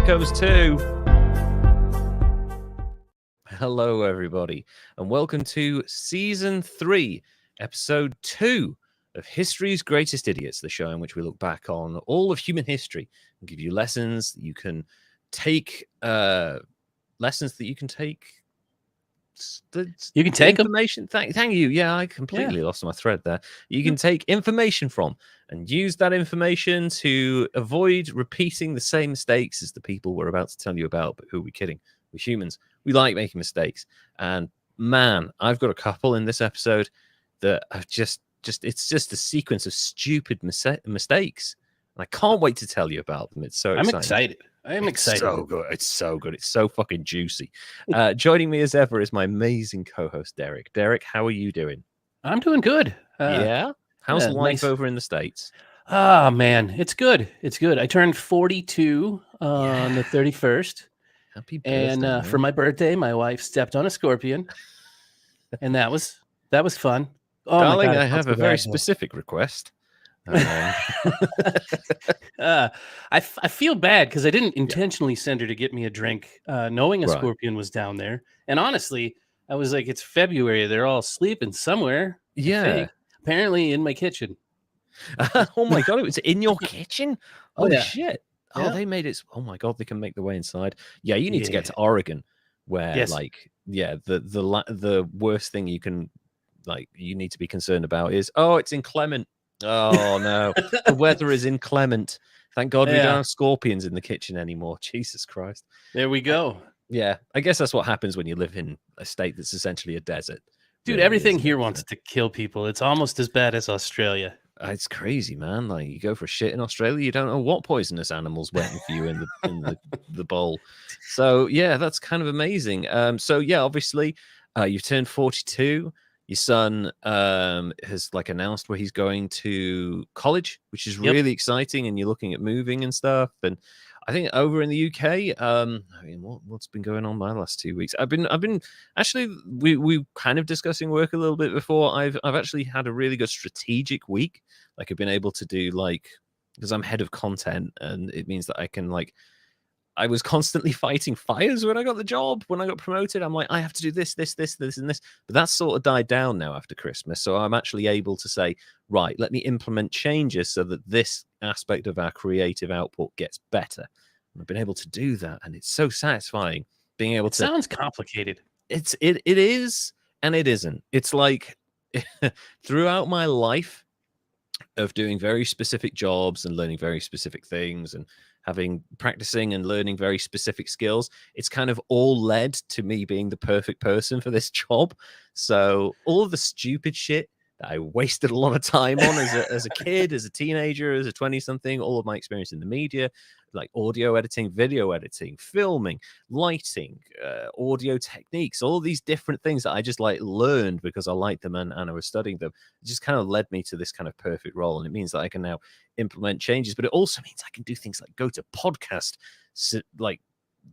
Here comes two. Hello, everybody, and welcome to Season 3, Episode 2 of History's Greatest Idiots, the show in which we look back on all of human history and give you lessons that you can take. You can take information. Thank you. Yeah, I completely lost my thread there. You can take information from and use that information to avoid repeating the same mistakes as the people we're about to tell you about. But who are we kidding? We're humans. We like making mistakes. And man, I've got a couple in this episode that have just it's just a sequence of stupid mistakes. And I can't wait to tell you about them. It's so exciting. I'm excited. I am excited. So good. It's so good. It's so fucking juicy. Joining me as ever is my amazing co-host, Derek. Derek, how are you doing? I'm doing good. Yeah? How's life over in the States? Oh, man. It's good. It's good. I turned 42 on the 31st. Happy birthday. And for my birthday, my wife stepped on a scorpion. And that was fun. Oh, darling, my God, I have a very specific request. I feel bad because I didn't intentionally send her to get me a drink, knowing a scorpion was down there. And honestly, I was like, it's February. They're all sleeping somewhere. Yeah. Apparently in my kitchen. Oh my God, it was in your kitchen? Holy shit. Yeah. Oh, they made it. Oh my God, they can make the way inside. Yeah, you need to get to Oregon where the worst thing you need to be concerned about is, it's inclement. Oh no, the weather is inclement. Thank God we don't have scorpions in the kitchen anymore. Jesus Christ. There we go. Yeah, I guess that's what happens when you live in a state that's essentially a desert. Dude, everything here wants to kill people. It's almost as bad as Australia. It's crazy, man. Like, you go for a shit in Australia, you don't know what poisonous animal's waiting for you in the bowl. So yeah, that's kind of amazing. Obviously, you've turned 42. Your son has announced where he's going to college, which is really exciting, and you're looking at moving and stuff. And I think over in the UK, what's been going on my last 2 weeks? I've been actually we kind of discussing work a little bit before. I've actually had a really good strategic week. I've been able to do because I'm head of content, and it means that I can I was constantly fighting fires when I got the job. When I got promoted, I'm like, I have to do this, and this. But that's sort of died down now after Christmas. So I'm actually able to say, right, let me implement changes so that this aspect of our creative output gets better. And I've been able to do that. And it's so satisfying being able to. Sounds complicated. It is, and it isn't. It's like throughout my life of doing very specific jobs and learning very specific things and practicing and learning very specific skills, it's kind of all led to me being the perfect person for this job. So all of the stupid shit that I wasted a lot of time on as a kid, as a teenager, as a 20-something, all of my experience in the media, like audio editing, video editing, filming, lighting, audio techniques, all these different things that I just learned because I liked them and I was studying them. It just kind of led me to this kind of perfect role. And it means that I can now implement changes, but it also means I can do things like go to podcast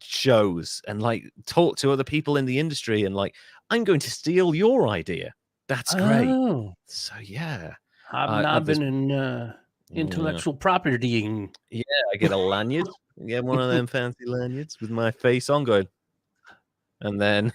shows and talk to other people in the industry and I'm going to steal your idea. That's great. So yeah, hobnobbing and intellectual property. Yeah, I get a lanyard. Get one of them fancy lanyards with my face on, going, and then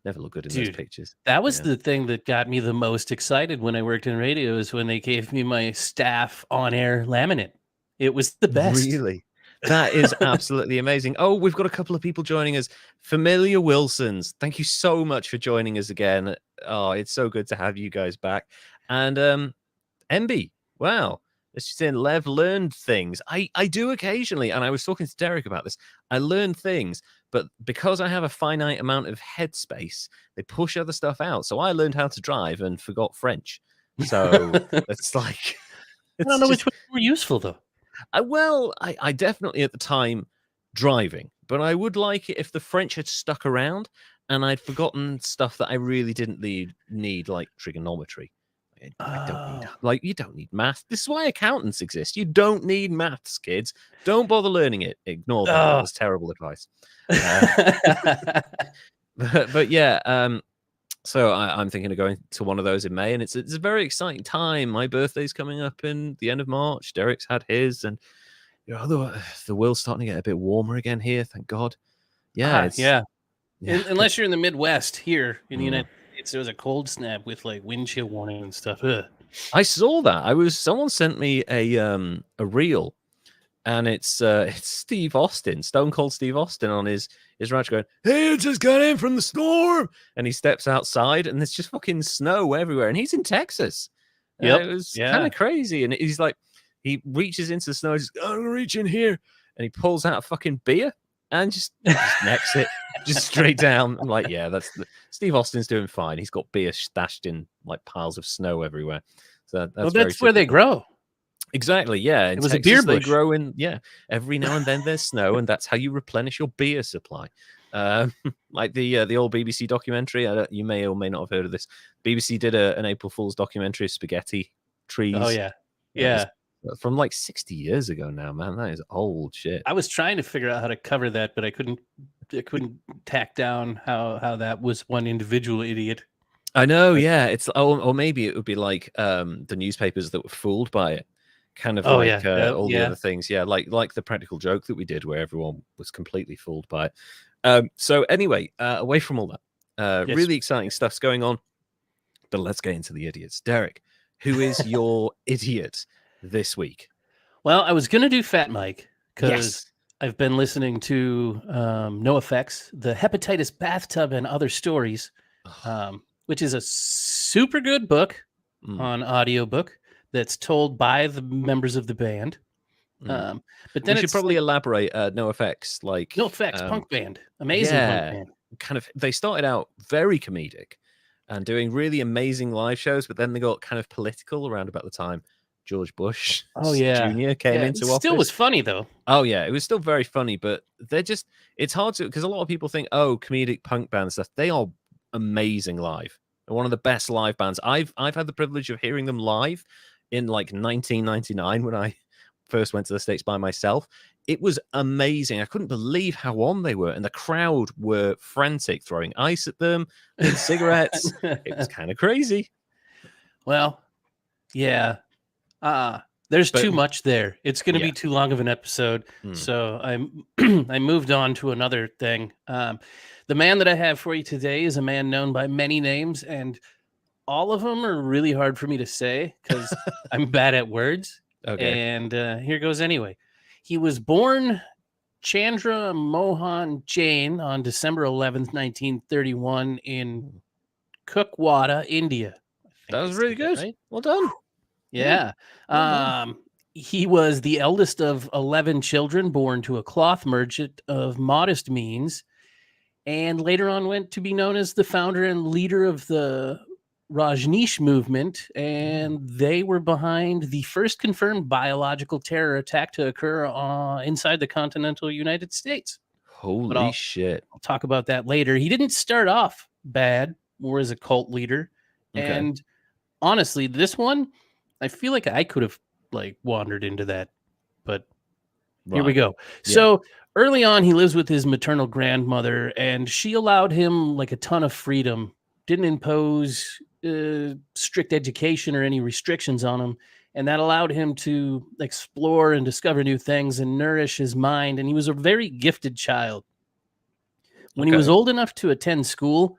never look good in those pictures. That was the thing that got me the most excited when I worked in radio, is when they gave me my staff on-air laminate. It was the best. Really? That is absolutely amazing. Oh, we've got a couple of people joining us. Familiar Wilsons, thank you so much for joining us again. Oh, it's so good to have you guys back. And MB, wow. She's saying Lev learned things. I do occasionally, and I was talking to Derek about this. I learn things, but because I have a finite amount of headspace, they push other stuff out. So I learned how to drive and forgot French. So it's I don't know which one was more useful, though. I definitely at the time driving, but I would like it if the French had stuck around and I'd forgotten stuff that I really didn't need like trigonometry. I don't need, you don't need math. This is why accountants exist. You don't need maths, kids. Don't bother learning it. Ignore that. That was terrible advice. But yeah, so I'm thinking of going to one of those in May, and it's a very exciting time. My birthday's coming up in the end of March. Derek's had his, and the world's starting to get a bit warmer again here. Thank God. Yeah, yeah. yeah. Unless you're in the Midwest here in the United States, there was a cold snap with like wind chill warning and stuff. Ugh. I saw that. Someone sent me a reel, and it's Steve Austin, Stone Cold Steve Austin, on his ranch going, "Hey, I just got in from the storm," and he steps outside, and there's just fucking snow everywhere, and he's in Texas. It was kind of crazy, and he's like, he reaches into the snow, he's like, "I'm gonna reach in here," and he pulls out a fucking beer and just necks it just straight down. I'm like, yeah, Steve Austin's doing fine. He's got beer stashed in like piles of snow everywhere. So that's where they grow. Exactly, yeah. In it was Texas, a beer bush. They grow in, every now and then there's snow, and that's how you replenish your beer supply. Like the old BBC documentary. You may or may not have heard of this. BBC did an April Fool's documentary of spaghetti trees. Oh yeah. From like 60 years ago now, man. That is old shit. I was trying to figure out how to cover that, but I couldn't tack down how that was one individual idiot. I know, yeah. It's or maybe it would be like the newspapers that were fooled by it. Kind of all the other things, like the practical joke that we did where everyone was completely fooled by it. So anyway, away from all that, really exciting stuff's going on, but let's get into the idiots. Derek, who is your idiot this week? Well, I was gonna do Fat Mike because I've been listening to NoFX, the Hepatitis Bathtub and Other Stories, which is a super good book on audiobook that's told by the members of the band. But then we should probably elaborate. NoFX, like NoFX, punk band, amazing punk band. Kind of, they started out very comedic and doing really amazing live shows, but then they got kind of political around about the time George Bush Jr. came into office. Still was funny though. Oh yeah, it was still very funny, but it's hard to, because a lot of people think, oh, comedic punk band stuff. They are amazing live. They're one of the best live bands. I've had the privilege of hearing them live in like 1999 when I first went to the States by myself. It was amazing. I couldn't believe how on they were, and the crowd were frantic, throwing ice at them with cigarettes. It was kind of crazy. Well, yeah. There's too much there. It's going to be too long of an episode. So I moved on to another thing. The man that I have for you today is a man known by many names, and all of them are really hard for me to say because I'm bad at words. Okay. And here goes anyway. He was born Chandra Mohan Jain on December 11th, 1931 in Kukwada, India. That was really good. Right? Well done. Yeah. He was the eldest of 11 children born to a cloth merchant of modest means, and later on went to be known as the founder and leader of the Rajneesh movement, and they were behind the first confirmed biological terror attack to occur inside the continental United States. Holy shit. I'll talk about that later. He didn't start off bad, more as a cult leader. Okay. And honestly, this one, I feel like I could have like wandered into that, but here we go. Yeah. So early on, he lives with his maternal grandmother, and she allowed him like a ton of freedom, didn't impose strict education or any restrictions on him. And that allowed him to explore and discover new things and nourish his mind. And he was a very gifted child. When he was old enough to attend school,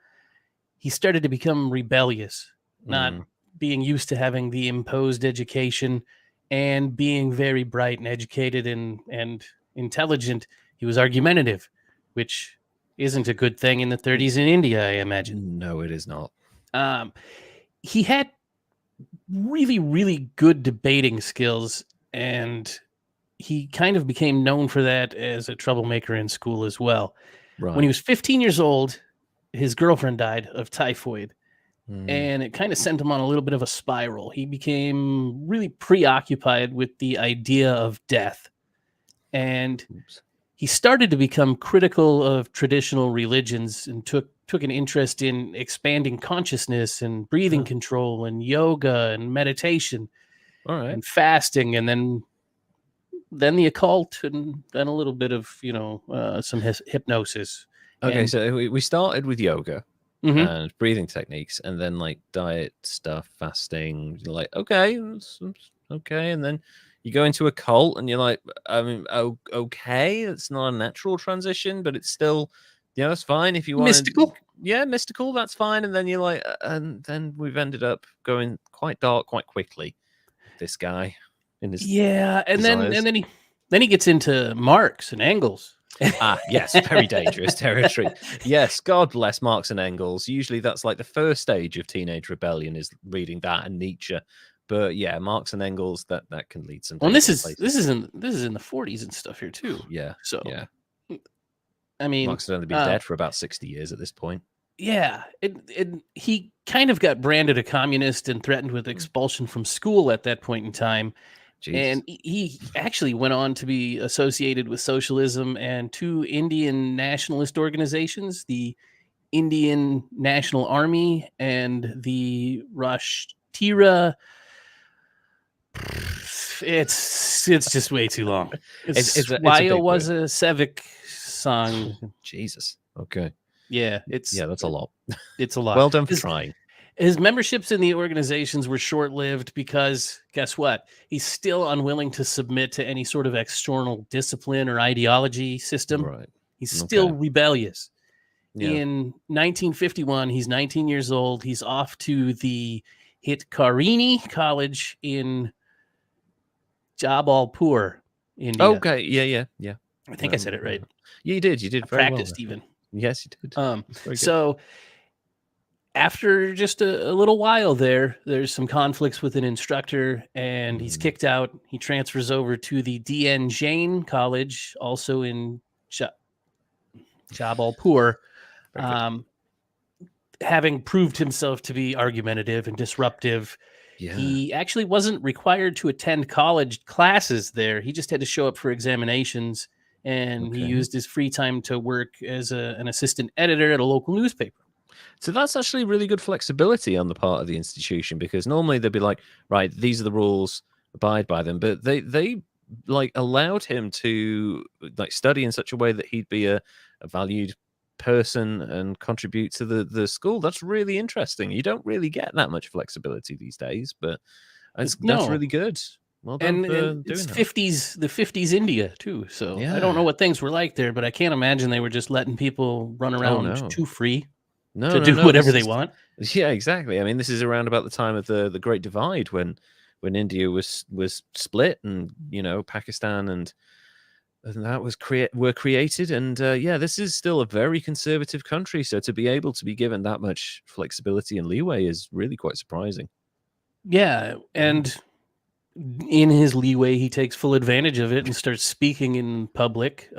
he started to become rebellious, not being used to having the imposed education and being very bright and educated and intelligent. He was argumentative, which isn't a good thing in the 30s in India, I imagine. No, it is not. He had really, really good debating skills, and he kind of became known for that as a troublemaker in school as well. Right. When he was 15 years old, his girlfriend died of typhoid, and it kind of sent him on a little bit of a spiral. He became really preoccupied with the idea of death, and he started to become critical of traditional religions and took an interest in expanding consciousness and breathing control and yoga and meditation and fasting, and then the occult, and then a little bit of, some hypnosis. Okay, so we started with yoga and breathing techniques, and then like diet stuff, fasting. Like, okay, and then you go into a cult and you're like, I mean, okay, it's not a natural transition, but it's still, it's fine if you want mystical. Yeah, mystical, that's fine. And then you're like, and then we've ended up going quite dark quite quickly with this guy in his and desires. then he gets into Marx and Engels. Yes, very dangerous territory. Yes, God bless Marx and Engels. Usually that's like the first stage of teenage rebellion is reading that and Nietzsche. But yeah, Marx and Engels, that can lead some. Well, this is in the 40s and stuff here too. Yeah. So yeah, I mean, Marx has only been dead for about 60 years at this point. Yeah, he kind of got branded a communist and threatened with expulsion from school at that point in time. Jeez. And he actually went on to be associated with socialism and two Indian nationalist organizations, the Indian National Army and the Rashtriya. It's just way too long. It's was a Civic song. Jesus. Okay. Yeah, that's a lot. It's a lot. Well done for trying. His memberships in the organizations were short-lived because, guess what? He's still unwilling to submit to any sort of external discipline or ideology system. Right. He's still rebellious. Yeah. In 1951, he's 19 years old. He's off to the Hightailing College in Jabalpur, India. Okay. Yeah. I think I said it right. Yeah, you did. You did very practiced well. Even. Yes, you did. So after just a little while there's some conflicts with an instructor and he's kicked out. He transfers over to the D.N. Jain College, also in Jabalpur, having proved himself to be argumentative and disruptive. Yeah. He actually wasn't required to attend college classes there. He just had to show up for examinations, and he used his free time to work as an assistant editor at a local newspaper. So that's actually really good flexibility on the part of the institution, because normally they'd be like, right, these are the rules, abide by them. But they like allowed him to like study in such a way that he'd be a valued person and contribute to the school. That's really interesting. You don't really get that much flexibility these days, but that's really good. Well done for doing it's that. the 50s India too. So I don't know what things were like there, but I can't imagine they were just letting people run around too free. To do whatever they want. Yeah, exactly. I mean, this is around about the time of the Great Divide when India was split, and Pakistan and that were created, and this is still a very conservative country. So to be able to be given that much flexibility and leeway is really quite surprising. Yeah, and in his leeway, he takes full advantage of it and starts speaking in public.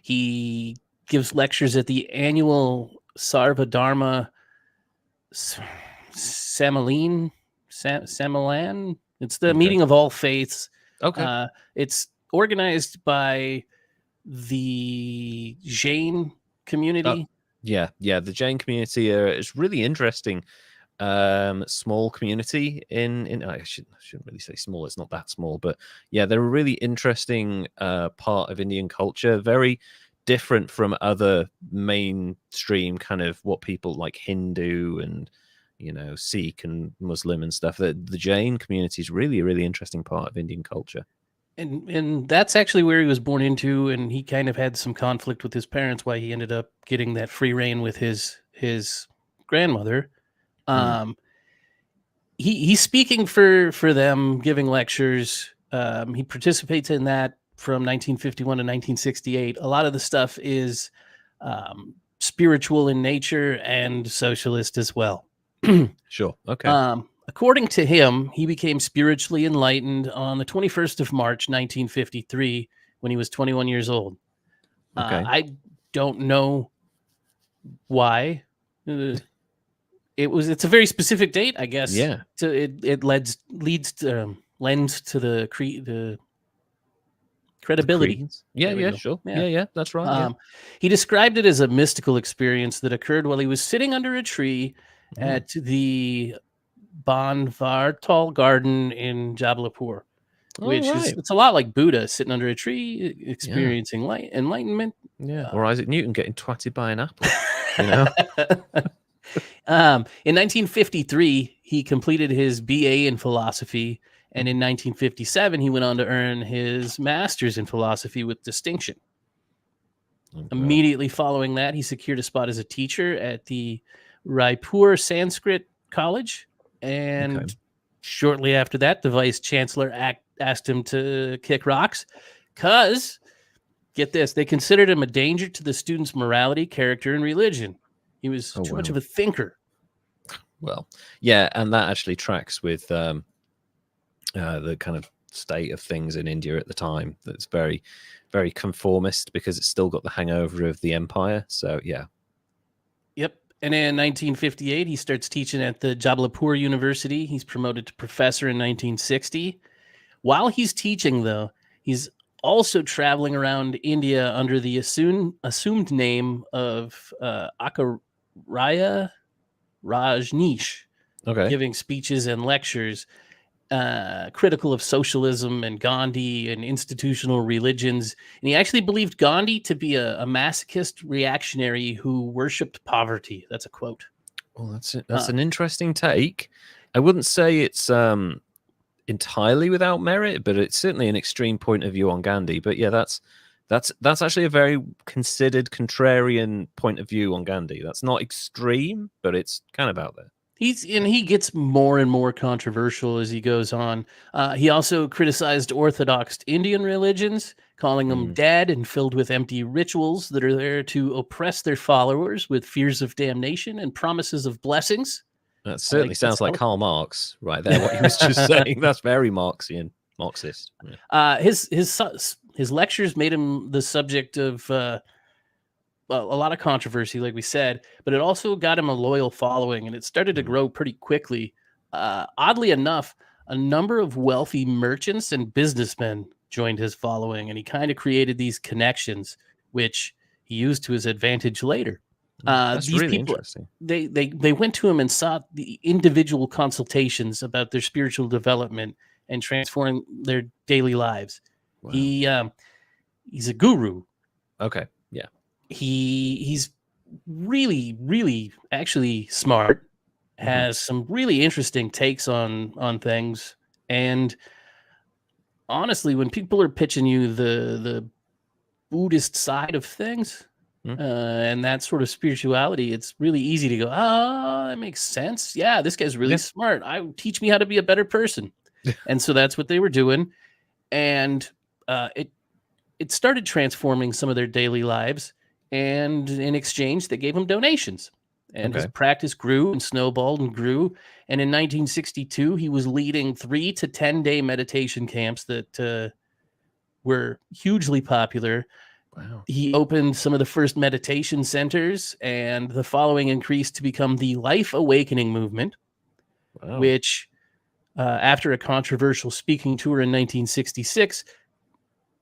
He gives lectures at the annual Sarva Dharma Samilan. It's the meeting of all faiths. Okay. It's organized by the Jain community. The Jain community is really interesting. Small community in I shouldn't really say small. It's not that small, but yeah, they're a really interesting part of Indian culture. Very different from other mainstream kind of what people like Hindu and Sikh and Muslim and stuff. The Jain community is really a really interesting part of Indian culture, and that's actually where he was born into, and he kind of had some conflict with his parents, why he ended up getting that free reign with his grandmother. He's speaking for them, giving lectures. He participates in that from 1951 to 1968. A lot of the stuff is spiritual in nature and socialist as well. Sure. Okay. According to him, he became spiritually enlightened on the 21st of March, 1953, when he was 21 years old. Okay. I don't know why. It's a very specific date, I guess. Yeah. It lends to the credibility. Sure. Yeah, that's right. He described it as a mystical experience that occurred while he was sitting under a tree at the Banvartal Garden in Jabalpur, which is it's a lot like Buddha sitting under a tree experiencing enlightenment. Yeah, or Isaac Newton getting twatted by an apple. In 1953, he completed his BA in philosophy, and in 1957, he went on to earn his master's in philosophy with distinction. Okay. Immediately following that, he secured a spot as a teacher at the Raipur Sanskrit College, and shortly after that, the vice chancellor asked him to kick rocks because, get this, they considered him a danger to the students' morality, character, and religion. He was too much of a thinker. Well, yeah, and that actually tracks with the kind of state of things in India at the time. That's very, very conformist because it's still got the hangover of the empire. So, yeah. Yep. And in 1958, he starts teaching at the Jabalpur University. He's promoted to professor in 1960. While he's teaching, though, he's also traveling around India under the assumed name of Acharya Rajneesh, giving speeches and lectures critical of socialism and Gandhi and institutional religions. And he actually believed Gandhi to be a masochist reactionary who worshipped poverty. That's a quote. Well, that's an interesting take. I wouldn't say it's entirely without merit, but it's certainly an extreme point of view on Gandhi. But yeah, that's actually a very considered contrarian point of view on Gandhi. That's not extreme, but it's kind of out there. He gets more and more controversial as he goes on. He also criticized Orthodox Indian religions, calling them dead and filled with empty rituals that are there to oppress their followers with fears of damnation and promises of blessings. That certainly sounds like Karl Marx right there, what he was just saying. That's very Marxist. Yeah. His lectures made him the subject of a lot of controversy, like we said, but it also got him a loyal following, and it started to grow pretty quickly. Oddly enough, a number of wealthy merchants and businessmen joined his following, and he kind of created these connections, which he used to his advantage later. That's these really people, interesting. They went to him and sought the individual consultations about their spiritual development and transforming their daily lives. Wow. He's a guru. Okay. Yeah. He's really, really actually smart, has some really interesting takes on things. And honestly, when people are pitching you the Buddhist side of things and that sort of spirituality, it's really easy to go, that makes sense. Yeah, this guy's really smart. Teach me how to be a better person. And so that's what they were doing. And it started transforming some of their daily lives. And in exchange, they gave him donations. And his practice grew and snowballed and grew. And in 1962, he was leading 3 to 10-day meditation camps that were hugely popular. Wow. He opened some of the first meditation centers, and the following increased to become the Life Awakening movement, which, after a controversial speaking tour in 1966,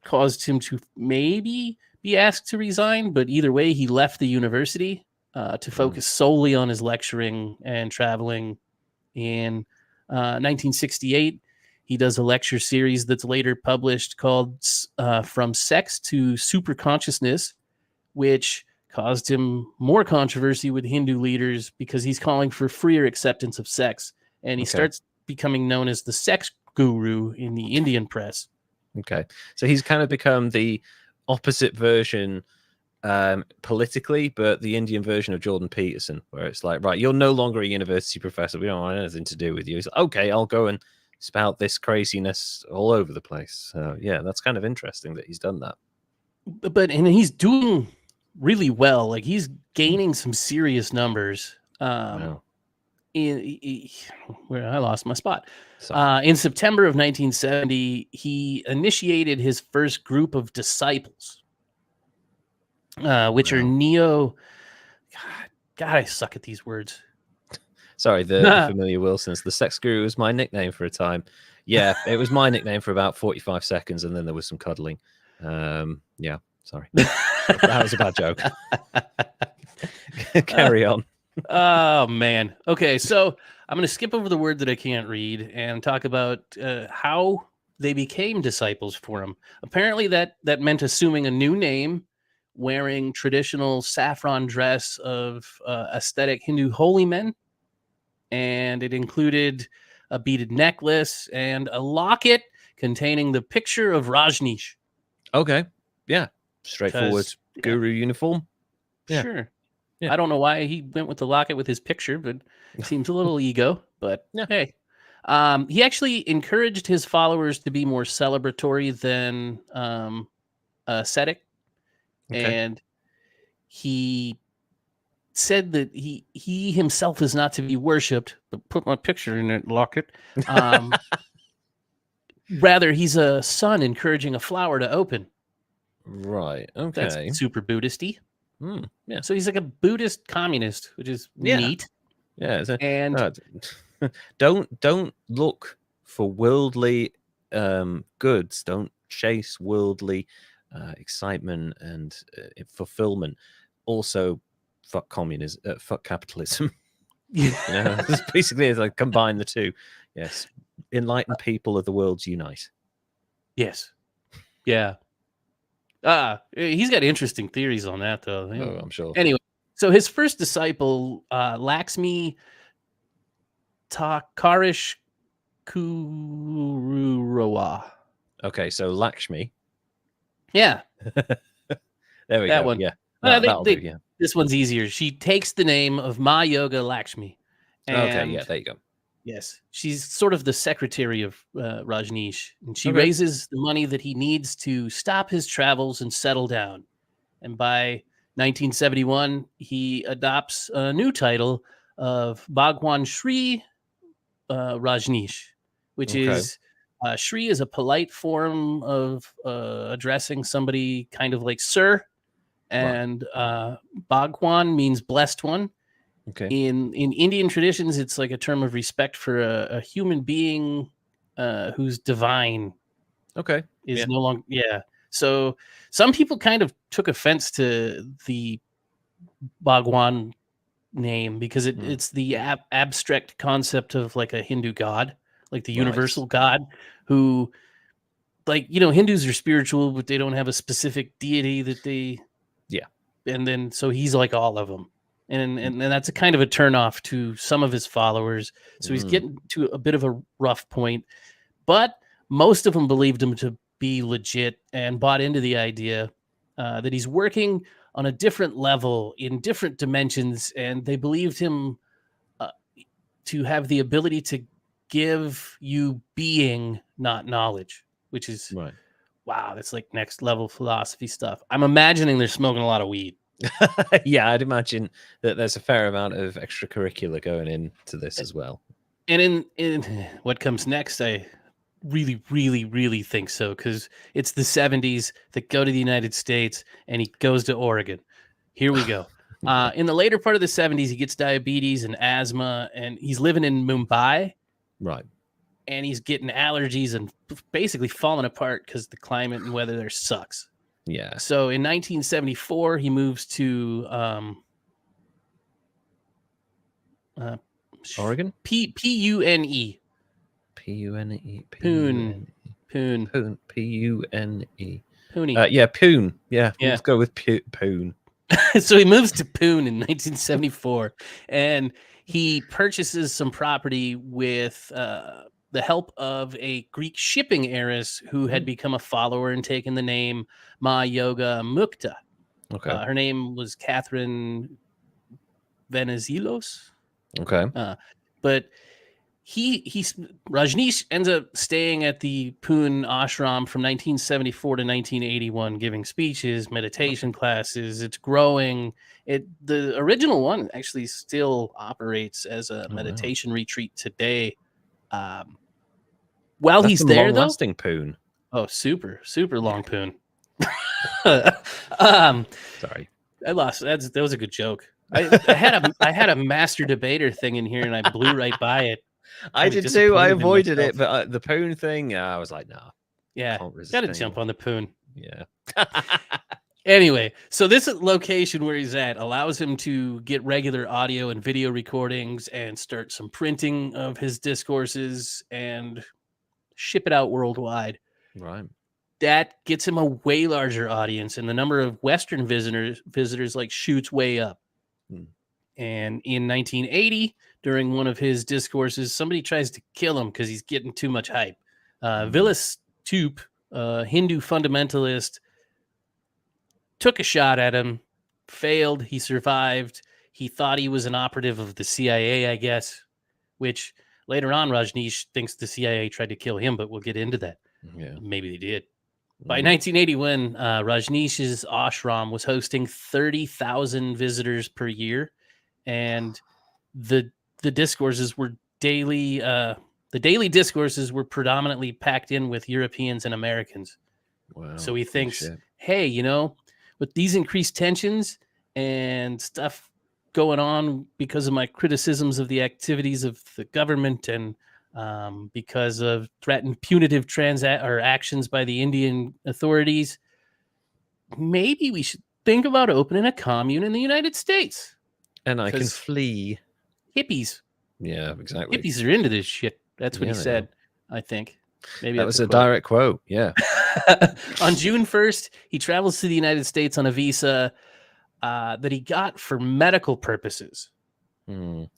caused him to maybe be asked to resign, but either way, he left the university to focus solely on his lecturing and traveling. In 1968, he does a lecture series that's later published called From Sex to Superconsciousness, which caused him more controversy with Hindu leaders because he's calling for freer acceptance of sex. And he starts becoming known as the sex guru in the Indian press. Okay. So he's kind of become the opposite version politically, but the Indian version of Jordan Peterson, where it's like, right, you're no longer a university professor. We don't want anything to do with you. He's like, okay, I'll go and spout this craziness all over the place. So yeah, that's kind of interesting that he's done that. And he's doing really well. Like, he's gaining some serious numbers. Wow. Where I lost my spot. In September of 1970, he initiated his first group of disciples, which are neo. God, I suck at these words. Sorry, the familiar Wilsons. The sex guru was my nickname for a time. Yeah, it was my nickname for about 45 seconds, and then there was some cuddling. Yeah, sorry. That was a bad joke. Carry on. Oh, man. Okay, so I'm going to skip over the word that I can't read and talk about how they became disciples for him. Apparently, that meant assuming a new name, wearing traditional saffron dress of aesthetic Hindu holy men, and it included a beaded necklace and a locket containing the picture of Rajneesh. Okay. Yeah. Straightforward guru uniform. Yeah. Sure. Yeah. I don't know why he went with the locket with his picture, but seems a little ego. But hey. He actually encouraged his followers to be more celebratory than ascetic. Okay. And he said that he himself is not to be worshipped, but put my picture in that locket. Rather, he's a sun encouraging a flower to open. Right. Okay. That's super Buddhist-y. Yeah. So he's like a Buddhist communist, which is neat. Yeah. And don't look for worldly goods. Don't chase worldly excitement and fulfillment. Also, fuck communism, fuck capitalism. Basically, it's like combine the two. Yes, enlightened people of the world unite. Yes. Yeah. He's got interesting theories on that, though. Oh, I'm sure. Anyway, so his first disciple, Lakshmi Takarish Kururawa. Okay, so Lakshmi. Yeah. There we that go. One. Yeah. That'll do, yeah. This one's easier. She takes the name of Ma Yoga Lakshmi. Okay, yeah, there you go. Yes. She's sort of the secretary of Rajneesh, and she raises the money that he needs to stop his travels and settle down. And by 1971, he adopts a new title of Bhagwan Shree Rajneesh, which is Shri is a polite form of addressing somebody kind of like sir, and Bhagwan means blessed one. Okay. In Indian traditions, it's like a term of respect for a human being who's divine. Okay. Is no longer So some people kind of took offense to the Bhagwan name because it's the abstract concept of like a Hindu god, like the universal god, who, like, Hindus are spiritual, but they don't have a specific deity that they and then so he's like all of them, and that's a kind of a turnoff to some of his followers. So he's getting to a bit of a rough point, but most of them believed him to be legit and bought into the idea that he's working on a different level in different dimensions, and they believed him to have the ability to give you being, not knowledge, which is wow, that's like next level philosophy stuff. I'm imagining they're smoking a lot of weed. Yeah, I'd imagine that there's a fair amount of extracurricular going into this as well. And in what comes next, I really, really, really think so, because it's the 70s that go to the United States, and he goes to Oregon. Here we go. In the later part of the 70s, he gets diabetes and asthma, and he's living in Mumbai. Right. And he's getting allergies and basically falling apart because the climate and weather there sucks. Yeah. So in 1974, he moves to Oregon? P-U-N-E. P-U-N-E. Poon. P-U-N-E. Poony. Yeah, Poon. Yeah, let's go with Poon. So he moves to Poon in 1974, and he purchases some property with the help of a Greek shipping heiress who had become a follower and taken the name Ma Yoga Mukta. Okay. Her name was Catherine Venizelos. Okay. But Rajneesh ends up staying at the Poon ashram from 1974 to 1981, giving speeches, meditation classes. It's growing. The original one actually still operates as a meditation retreat today. While That's he's there, though, long-lasting Poon. Oh, super long Poon. Sorry, I lost. That was a good joke. I had a master debater thing in here, and I blew right by it. I did too. I avoided it, but the Poon thing, I was like, nah. Yeah, got to jump on the Poon. Yeah. Anyway, so this location where he's at allows him to get regular audio and video recordings and start some printing of his discourses and ship it out worldwide. Right. That gets him a way larger audience, and the number of Western visitors like shoots way up. And in 1980, during one of his discourses, somebody tries to kill him because he's getting too much hype. Vilas Tup, a Hindu fundamentalist, took a shot at him, failed. He survived. He thought he was an operative of the CIA, I guess, which later on Rajneesh thinks the CIA tried to kill him, but we'll get into that. Yeah. Maybe they did. By 1981, Rajneesh's ashram was hosting 30,000 visitors per year, and the discourses were daily. The daily discourses were predominantly packed in with Europeans and Americans. Wow. So he thinks, hey, with these increased tensions and stuff going on because of my criticisms of the activities of the government and because of threatened punitive actions by the Indian authorities, maybe we should think about opening a commune in the United States. And I can flee. Hippies. Yeah, exactly. Hippies are into this shit. That's what he said, I think. Maybe that was a direct quote. Yeah. On June 1st, he travels to the United States on a visa that he got for medical purposes.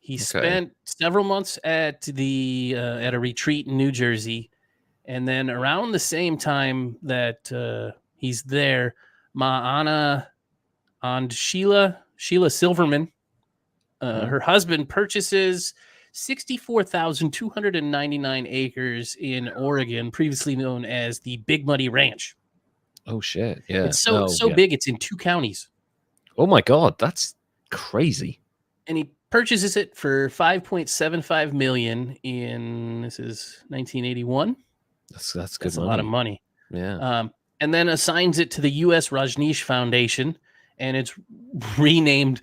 He spent several months at a retreat in New Jersey, and then around the same time that he's there, Ma'ana and Sheila Silverman, her husband, purchases 64,299 acres in Oregon, previously known as the Big Muddy Ranch. Oh shit! Yeah, it's so big. It's in 2 counties. Oh my god, that's crazy. And he purchases it for $5.75 million in 1981. That's good. That's money. A lot of money. Yeah. And then assigns it to the U.S. Rajneesh Foundation, and it's renamed.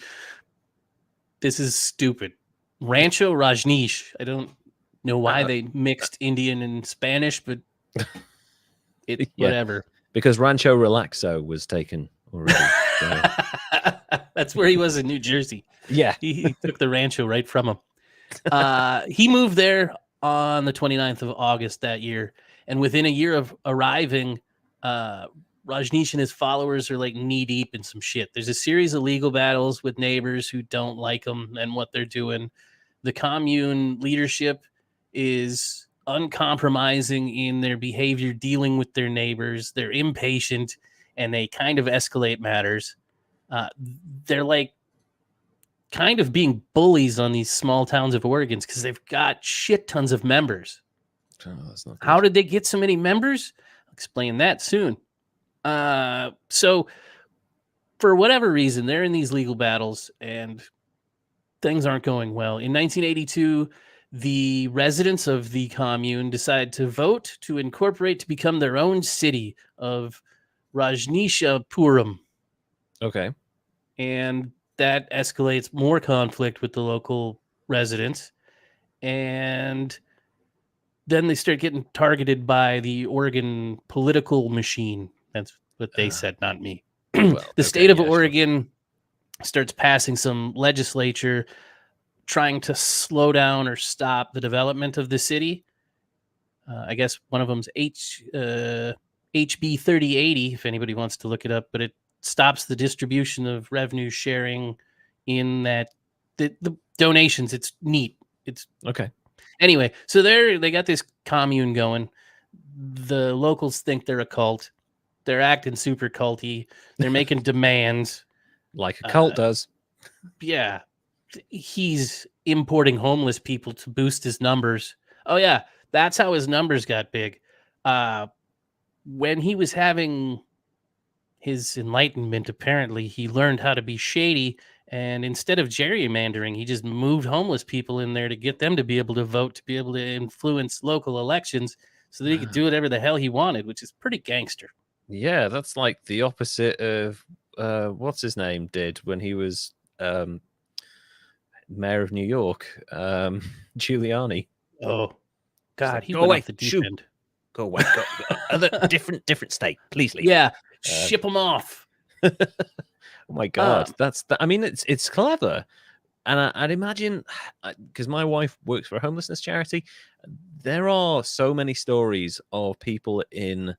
This is stupid. Rancho Rajneesh. I don't know why they mixed Indian and Spanish, but whatever. Because Rancho Relaxo was taken already. So. That's where he was in New Jersey. Yeah. He took the Rancho right from him. He moved there on the 29th of August that year. And within a year of arriving, Rajneesh and his followers are like knee deep in some shit. There's a series of legal battles with neighbors who don't like them and what they're doing. The commune leadership is uncompromising in their behavior, dealing with their neighbors. They're impatient and they kind of escalate matters. They're like kind of being bullies on these small towns of Oregon because they've got shit tons of members. Oh, that's not good. How did they get so many members? I'll explain that soon. So for whatever reason, they're in these legal battles and things aren't going well. In 1982, the residents of the commune decide to vote to incorporate to become their own city of Rajneeshapuram. Okay. And that escalates more conflict with the local residents. And then they start getting targeted by the Oregon political machine. That's what they said, not me. The state of Oregon starts passing some legislature trying to slow down or stop the development of the city. I guess one of them's HB 3080, if anybody wants to look it up, but it stops the distribution of revenue sharing in that the donations. It's neat. It's okay. Anyway, so they got this commune going. The locals think they're a cult. They're acting super culty. They're making demands. Like a cult does. Yeah. He's importing homeless people to boost his numbers. Oh, yeah. That's how his numbers got big. When he was having his enlightenment, apparently, he learned how to be shady. And instead of gerrymandering, he just moved homeless people in there to get them to be able to vote, to be able to influence local elections so that he could do whatever the hell he wanted, which is pretty gangster. Yeah, that's like the opposite of what's his name did when he was mayor of New York, Giuliani. Oh, God, like, he went off the deep end. Go away. Go. Other different state, please leave. Yeah, ship them off. Oh my God, I mean, it's clever, and I'd imagine because my wife works for a homelessness charity, there are so many stories of people in,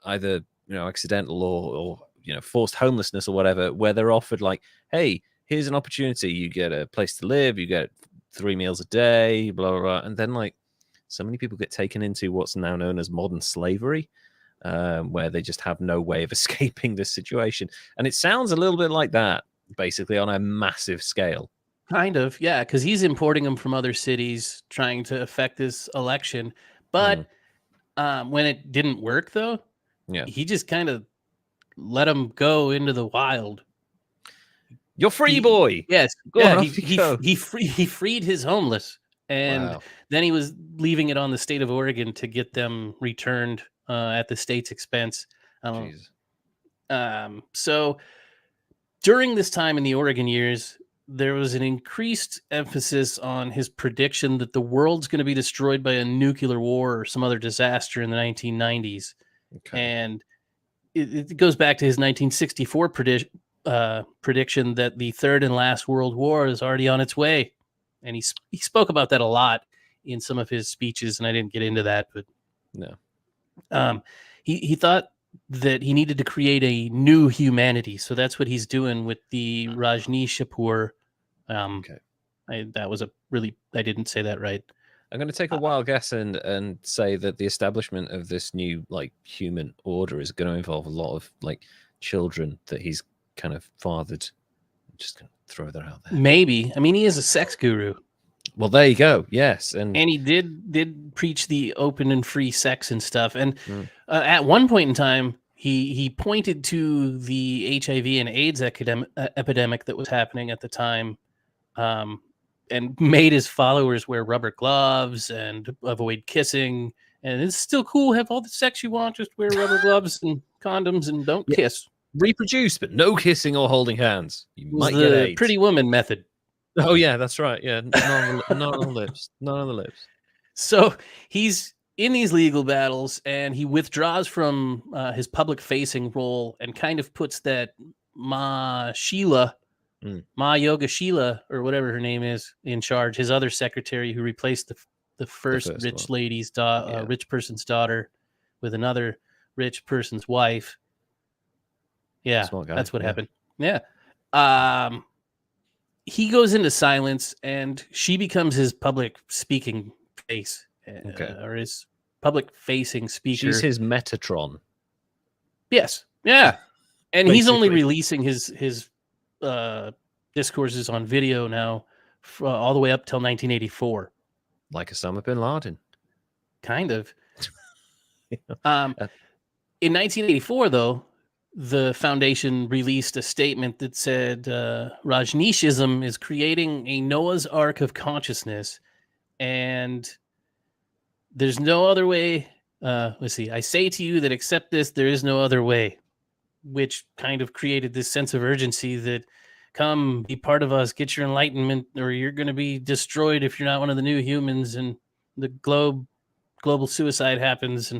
either accidental or forced homelessness or whatever, where they're offered like, hey, here's an opportunity. You get a place to live. You get 3 meals a day, blah, blah, blah. And then, like, so many people get taken into what's now known as modern slavery, where they just have no way of escaping this situation. And it sounds a little bit like that, basically, on a massive scale. Kind of, yeah, because he's importing them from other cities, trying to affect this election. But when it didn't work, though, he just kind of let him go into the wild. You're free, boy. Yes, go he freed his homeless, and then he was leaving it on the state of Oregon to get them returned at the state's expense. So during this time in the Oregon years, there was an increased emphasis on his prediction that the world's going to be destroyed by a nuclear war or some other disaster in the 1990s. Okay. And it goes back to his 1964 prediction that the third and last world war is already on its way. And he spoke about that a lot in some of his speeches, and I didn't get into that, but no. He thought that he needed to create a new humanity. So that's what he's doing with the Rajneesh. I didn't say that right. I'm going to take a wild guess and say that the establishment of this new like human order is going to involve a lot of like children that he's kind of fathered. I'm just going to throw that out there. Maybe. I mean, he is a sex guru. Well, there you go. Yes, and he did preach the open and free sex and stuff. And at one point in time, he pointed to the HIV and AIDS epidemic that was happening at the time, and made his followers wear rubber gloves and avoid kissing. And it's still cool. Have all the sex you want. Just wear rubber gloves and condoms and don't kiss. Reproduce, but no kissing or holding hands. You might get AIDS. Pretty woman method. Oh yeah, that's right. Yeah, not on the lips. Not on the lips. So he's in these legal battles, and he withdraws from his public-facing role and kind of puts that Ma Yoga Sheila, or whatever her name is, in charge. His other secretary, who replaced the first rich lady's rich person's daughter with another rich person's wife. Yeah, that's what happened. Yeah. He goes into silence, and she becomes his public speaking face, or his public-facing speaker. She's his Metatron. Yes, yeah, and he's only releasing his discourses on video now, all the way up till 1984. Like Osama bin Laden, kind of. In 1984, though, the foundation released a statement that said Rajneeshism is creating a Noah's Ark of consciousness, and there's no other way. Let's see. I say to you that accept this, there is no other way, which kind of created this sense of urgency that come be part of us, get your enlightenment, or you're going to be destroyed if you're not one of the new humans, and the global suicide happens.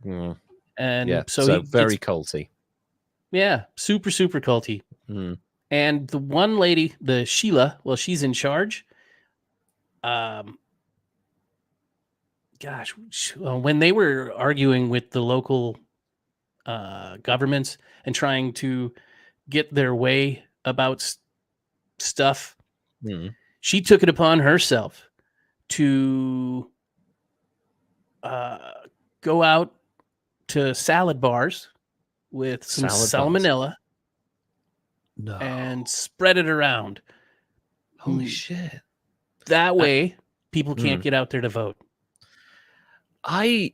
So very culty. Yeah, super, super culty. And the one lady, the Sheila, well, she's in charge. When they were arguing with the local governments and trying to get their way about stuff, she took it upon herself to go out to salad bars with some salmonella and spread it around. Holy shit. That way, people can't get out there to vote. I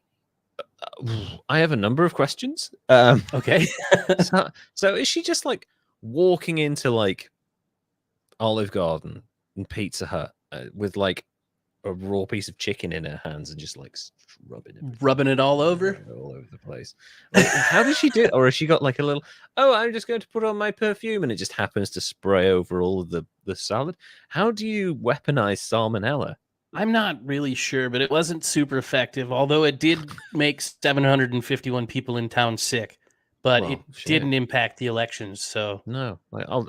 have a number of questions. Okay. so is she just like walking into like Olive Garden and Pizza Hut with like a raw piece of chicken in her hands and just like rubbing it all over the place? Like, how does she do it? Or has she got like a little, I'm just going to put on my perfume and it just happens to spray over all of the salad? How do you weaponize salmonella? I'm not really sure, but it wasn't super effective, although it did make 751 people in town sick, but it didn't impact the elections. So no,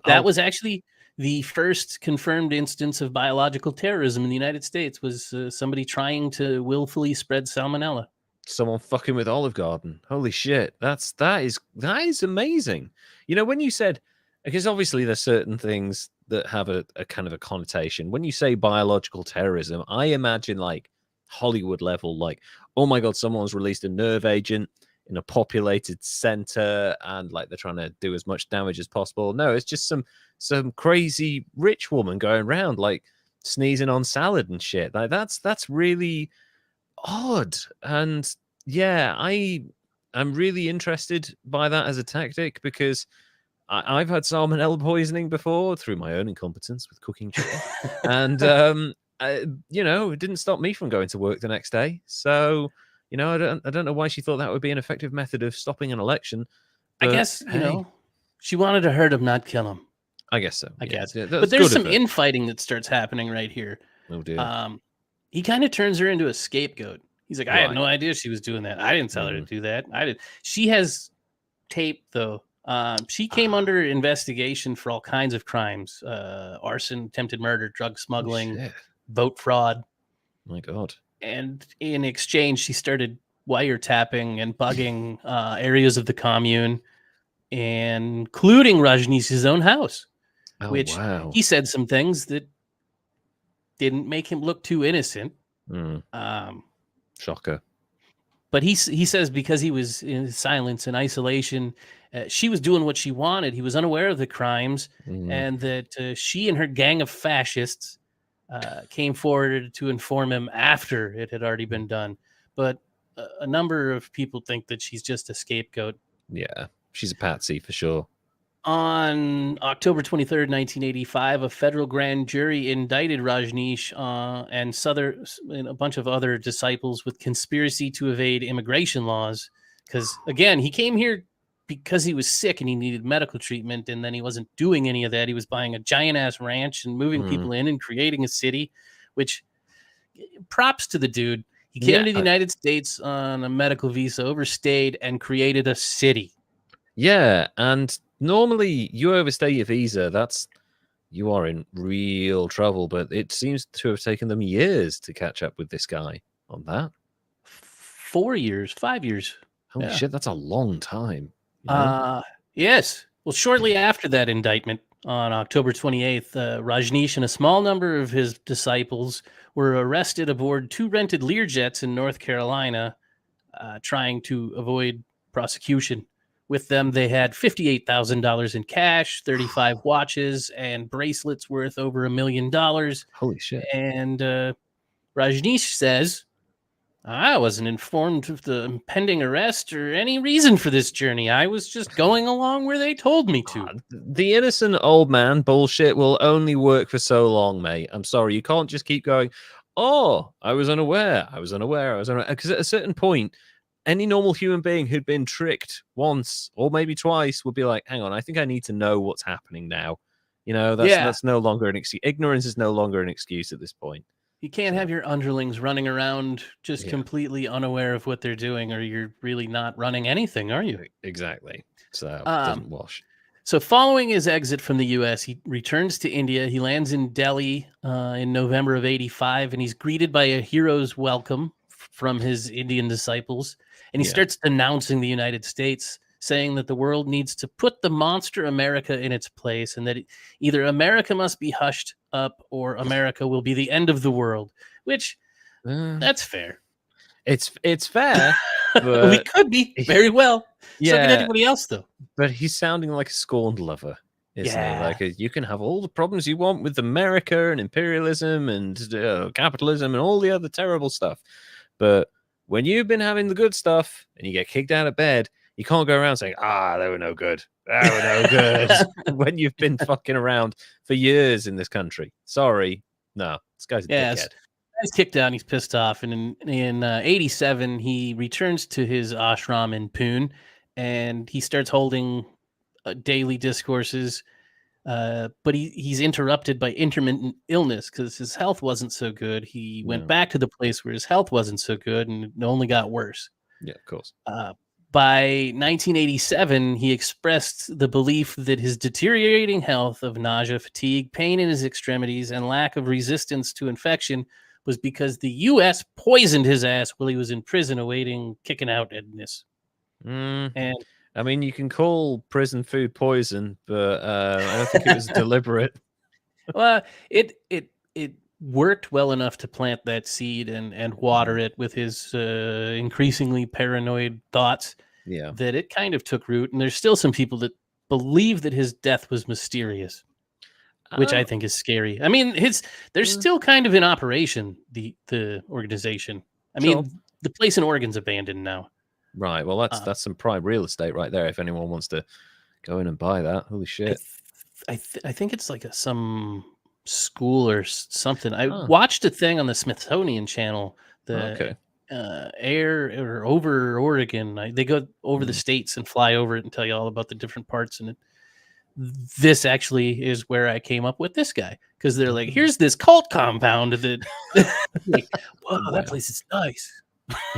that was actually the first confirmed instance of biological terrorism in the United States, was somebody trying to willfully spread salmonella. Someone fucking with Olive Garden. Holy shit. That is amazing. You know, when you said Because obviously there's certain things that have a kind of a connotation. When you say biological terrorism, I imagine like Hollywood level, like, oh my God, someone's released a nerve agent in a populated center and like they're trying to do as much damage as possible. No, it's just some crazy rich woman going around like sneezing on salad and shit. Like that's really odd. And yeah, I'm really interested by that as a tactic because I've had salmonella poisoning before through my own incompetence with cooking chicken, and it didn't stop me from going to work the next day. So, I don't know why she thought that would be an effective method of stopping an election. I guess she wanted to hurt him, not kill him. I guess so. I guess, Yeah, but there's some infighting that starts happening right here. Oh dear. He kind of turns her into a scapegoat. He's like, I had no idea she was doing that. I didn't tell her to do that. I did. She has tape though. She came under investigation for all kinds of crimes: arson, attempted murder, drug smuggling, vote fraud. My God. And in exchange, she started wiretapping and bugging areas of the commune, including Rajneesh's own house, which he said some things that didn't make him look too innocent. Shocker. But he says because he was in silence and isolation, she was doing what she wanted. He was unaware of the crimes, and that she and her gang of fascists came forward to inform him after it had already been done. But a number of people think that she's just a scapegoat. Yeah, she's a patsy for sure. On October 23rd, 1985, a federal grand jury indicted Rajneesh and a bunch of other disciples with conspiracy to evade immigration laws. Because, again, he came here because he was sick and he needed medical treatment, and then he wasn't doing any of that. He was buying a giant-ass ranch and moving people in and creating a city, which props to the dude. He came to the United States on a medical visa, overstayed, and created a city. Yeah, and normally you overstay your visa, you are in real trouble, but it seems to have taken them years to catch up with this guy on that. 4 years, 5 years. Holy shit, that's a long time. Yes. Well, shortly after that indictment, on October 28th, Rajneesh and a small number of his disciples were arrested aboard 2 rented Learjets in North Carolina, trying to avoid prosecution. With them, they had $58,000 in cash, 35 watches, and bracelets worth over $1 million. Holy shit. And Rajneesh says, I wasn't informed of the impending arrest or any reason for this journey. I was just going along where they told me to. The innocent old man bullshit will only work for so long, mate. I'm sorry. You can't just keep going, oh, I was unaware. Because at a certain point, any normal human being who'd been tricked once or maybe twice would be like, hang on, I think I need to know what's happening now. That's no longer an excuse. Ignorance is no longer an excuse at this point. You can't have your underlings running around just completely unaware of what they're doing, or you're really not running anything, are you? Exactly. So it doesn't wash. So following his exit from the U.S., he returns to India. He lands in Delhi in November of 85, and he's greeted by a hero's welcome from his Indian disciples. And he starts denouncing the United States, saying that the world needs to put the monster America in its place, and that either America must be hushed up or America will be the end of the world, which that's fair. It's fair. But we could be very well. Yeah. So can anybody else, though. But he's sounding like a scorned lover, isn't he? Like you can have all the problems you want with America and imperialism and capitalism and all the other terrible stuff. But when you've been having the good stuff and you get kicked out of bed, you can't go around saying, they were no good. They were no good. When you've been fucking around for years in this country. Sorry. No, this guy's a dickhead. He's kicked out and he's pissed off. And in 87, he returns to his ashram in Pune, and he starts holding daily discourses. But he's interrupted by intermittent illness because his health wasn't so good. He went back to the place where his health wasn't so good, and it only got worse. Yeah, of course. By 1987, he expressed the belief that his deteriorating health of nausea, fatigue, pain in his extremities, and lack of resistance to infection was because the U.S. poisoned his ass while he was in prison awaiting kicking out Edness. And I mean, you can call prison food poison, but I don't think it was deliberate. Well, it worked well enough to plant that seed and water it with his increasingly paranoid thoughts Yeah. that it kind of took root. And there's still some people that believe that his death was mysterious, which I think is scary. I mean, they're still kind of in operation, the organization. I mean, the place in Oregon's abandoned now. Right. Well, that's some prime real estate right there. If anyone wants to go in and buy that, holy shit! I think it's like some school or something. I watched a thing on the Smithsonian Channel. Air or over Oregon. They go over the states and fly over it and tell you all about the different parts. And this actually is where I came up with this guy, because they're like, here's this cult compound that, like, whoa, that place is nice.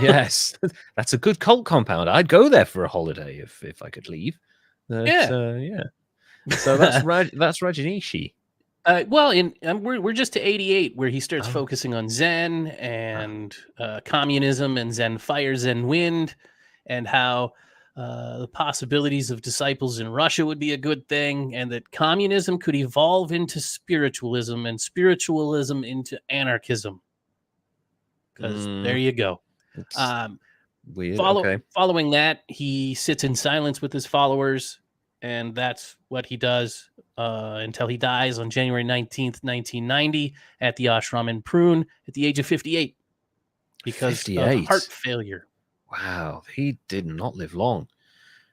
Yes, that's a good cult compound. I'd go there for a holiday if I could leave. Yeah. So that's Rajneesh. Well, we're just to 88, where he starts focusing on Zen and communism and Zen fire, Zen wind, and how the possibilities of disciples in Russia would be a good thing, and that communism could evolve into spiritualism and spiritualism into anarchism. Because there you go. Weird. Following that, he sits in silence with his followers, and that's what he does until he dies on January 19th, 1990, at the ashram in Prune at the age of 58 because of heart failure. Wow, he did not live long.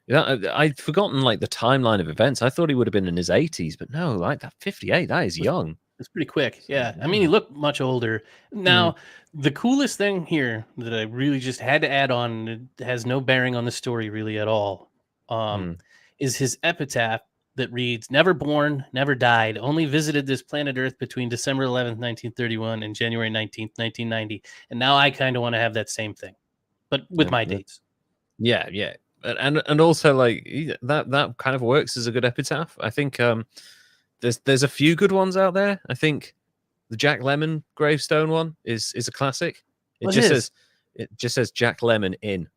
Yeah, I'd forgotten like the timeline of events. I thought he would have been in his 80s, but no, like that 58, that is young. It's pretty quick. Yeah. I mean, he looked much older. Now, the coolest thing here that I really just had to add on, it has no bearing on the story really at all, is his epitaph that reads, "Never born, never died, only visited this planet Earth between December 11th, 1931 and January 19th, 1990. And now I kind of want to have that same thing, but with my dates." Yeah. And also like that kind of works as a good epitaph. I think there's a few good ones out there. I think the Jack Lemmon gravestone one is a classic. It just says Jack Lemmon in.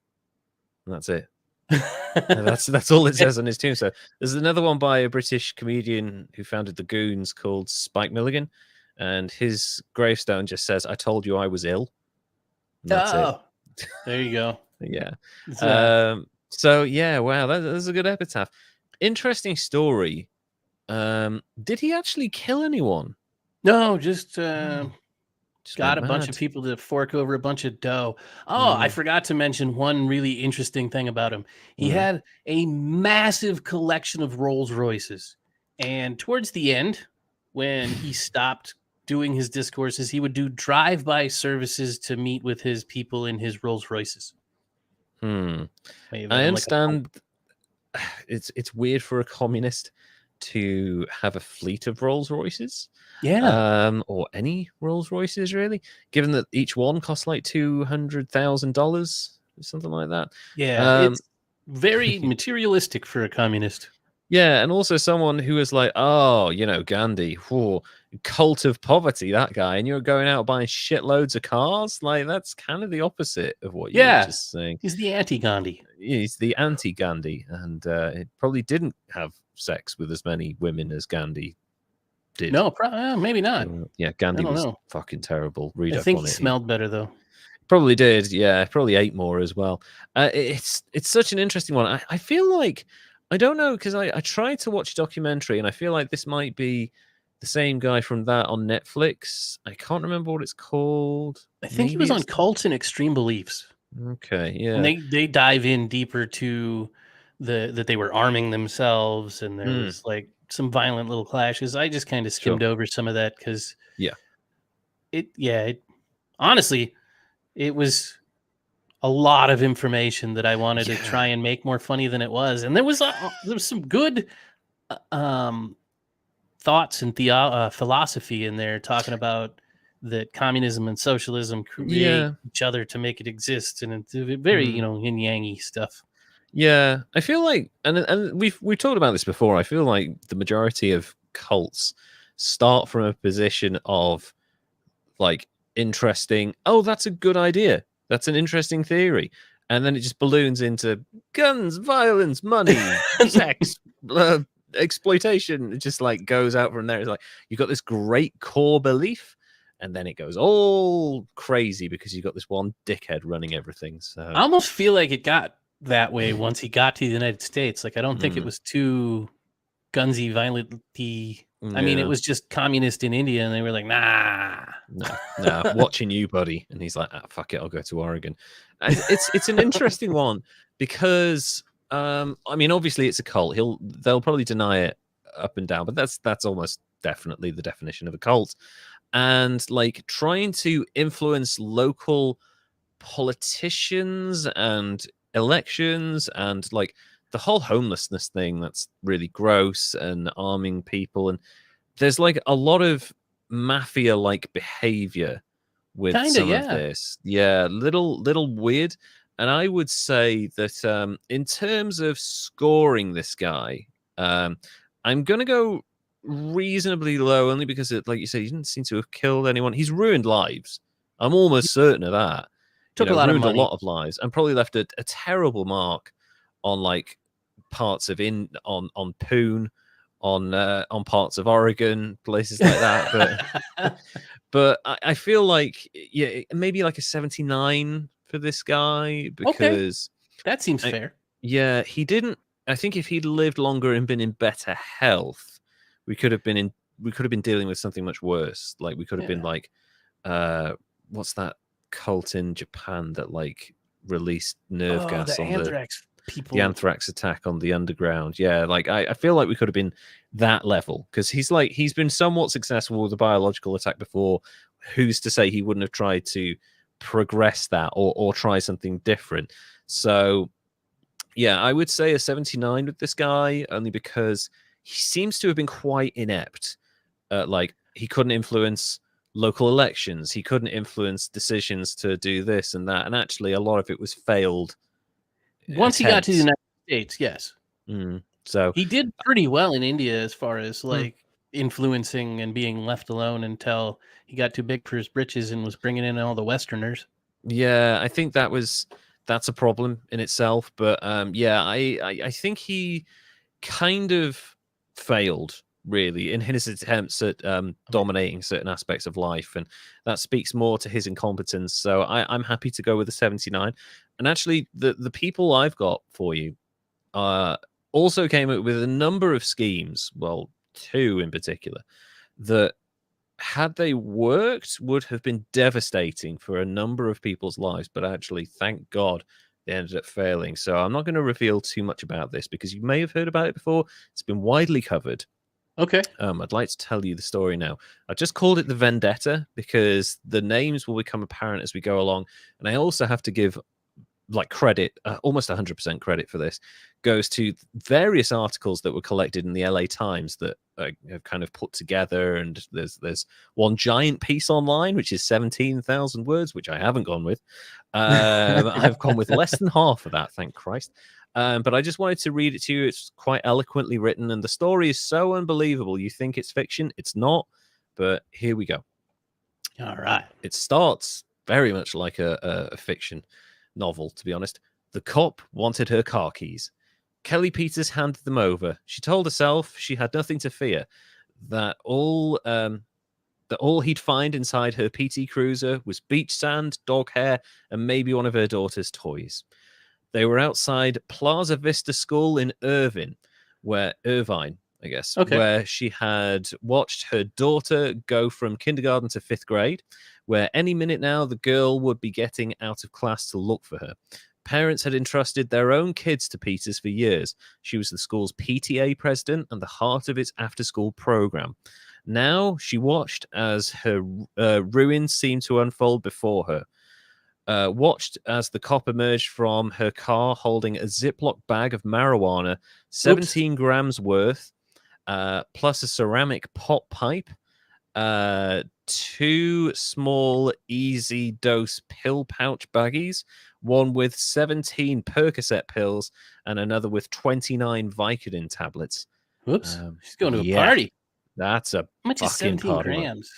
And that's it. That's all it says on his tombstone. There's another one by a British comedian who founded the Goons called Spike Milligan, and his gravestone just says, "I told you I was ill." And that's it. There you go. Yeah. So yeah, wow, that's a good epitaph. Interesting story. Did he actually kill anyone? No, just got a bunch of people to fork over a bunch of dough. I forgot to mention one really interesting thing about him. He had a massive collection of Rolls Royces, and towards the end, when he stopped doing his discourses, he would do drive-by services to meet with his people in his Rolls Royces. I understand. It's weird for a communist to have a fleet of Rolls Royces, or any Rolls Royces really, given that each one costs like $200,000 or something like that. It's very materialistic for a communist. Yeah, and also someone who is like, Gandhi, cult of poverty, that guy, and you're going out buying shitloads of cars. Like, that's kind of the opposite of what you were just saying. He's the anti-Gandhi. He's the anti-Gandhi, and it probably didn't have sex with as many women as Gandhi did. No, maybe not. Gandhi was fucking terrible. I think he smelled better though. Probably did. Yeah, probably ate more as well. It's such an interesting one. I feel like, I don't know, because I tried to watch a documentary, and I feel like this might be the same guy from that on Netflix. I can't remember what it's called. I think he was on Cults and Extreme Beliefs. Okay, yeah. And they dive in deeper to that they were arming themselves, and there was like some violent little clashes. I just kind of skimmed over some of that because honestly, it was a lot of information that I wanted to try and make more funny than it was. And there was some good thoughts and philosophy in there, talking about that communism and socialism create each other to make it exist. And it's very, yin-yang-y stuff. Yeah, I feel like, and we've talked about this before, I feel like the majority of cults start from a position of like interesting, that's a good idea. That's an interesting theory. And then it just balloons into guns, violence, money, sex, exploitation. It just like goes out from there. It's like you've got this great core belief, and then it goes all crazy because you've got this one dickhead running everything. So I almost feel like it got that way once he got to the United States. Like, I don't think it was too gunsy, violent-y. I mean, it was just communist in India, and they were like, nah, watching you, buddy. And he's like, fuck it, I'll go to Oregon. And it's an interesting one because I mean, obviously it's a cult. They'll probably deny it up and down, but that's almost definitely the definition of a cult. And like trying to influence local politicians and elections, and like the whole homelessness thing, that's really gross, and arming people, and there's like a lot of mafia like behavior with some of this. Yeah, little weird. And I would say that in terms of scoring this guy, I'm gonna go reasonably low, only because like you said, he didn't seem to have killed anyone. He's ruined lives. I'm almost certain of that. Took a lot of money. A lot of lives, and probably left a terrible mark on like parts of on Poon, on parts of Oregon, places like that. But I feel like maybe like a 79 for this guy, because that seems fair. Yeah, he didn't. I think if he'd lived longer and been in better health, we could have been dealing with something much worse. Like we could have been like, what's that cult in Japan that like released nerve gas on anthrax people. The anthrax attack on the underground. Yeah, like I feel like we could have been that level, because he's been somewhat successful with a biological attack before. Who's to say he wouldn't have tried to progress that or try something different? So yeah, I would say a 79 with this guy, only because he seems to have been quite inept. Like he couldn't influence local elections, he couldn't influence decisions to do this and that, and actually a lot of it was failed. Once he got to the United States, yes. So he did pretty well in India as far as like influencing and being left alone until he got too big for his britches and was bringing in all the Westerners. Yeah, I think that's a problem in itself. But yeah, I think he kind of failed really in his attempts at dominating certain aspects of life, and that speaks more to his incompetence. So I'm happy to go with a 79. And actually, the people I've got for you also came up with a number of schemes, well, 2 in particular, that had they worked would have been devastating for a number of people's lives, but actually, thank God, they ended up failing. So I'm not going to reveal too much about this, because you may have heard about it before. It's been widely covered. Okay. I'd like to tell you the story now. I just called it the Vendetta because the names will become apparent as we go along. And I also have to give like credit, almost 100% credit for this, goes to various articles that were collected in the LA Times that have kind of put together. And there's one giant piece online, which is 17,000 words, which I haven't gone with. I've gone with less than half of that, thank Christ. But I just wanted to read it to you. It's quite eloquently written, and the story is so unbelievable. You think it's fiction. It's not, but here we go. All right. It starts very much like a fiction novel, to be honest. The cop wanted her car keys. Kelly Peters handed them over. She told herself she had nothing to fear, that all he'd find inside her PT Cruiser was beach sand, dog hair, and maybe one of her daughter's toys. They were outside Plaza Vista School in Irvine, where she had watched her daughter go from kindergarten to 5th grade, where any minute now the girl would be getting out of class to look for her. Parents had entrusted their own kids to Peters for years. She was the school's PTA president and the heart of its after-school program. Now she watched as her ruins seemed to unfold before her. Watched as the cop emerged from her car holding a Ziploc bag of marijuana, 17 grams worth, plus a ceramic pot pipe, 2 small easy dose pill pouch baggies, one with 17 Percocet pills and another with 29 Vicodin tablets. Whoops, she's going to a party. That's a How much is 17 grams?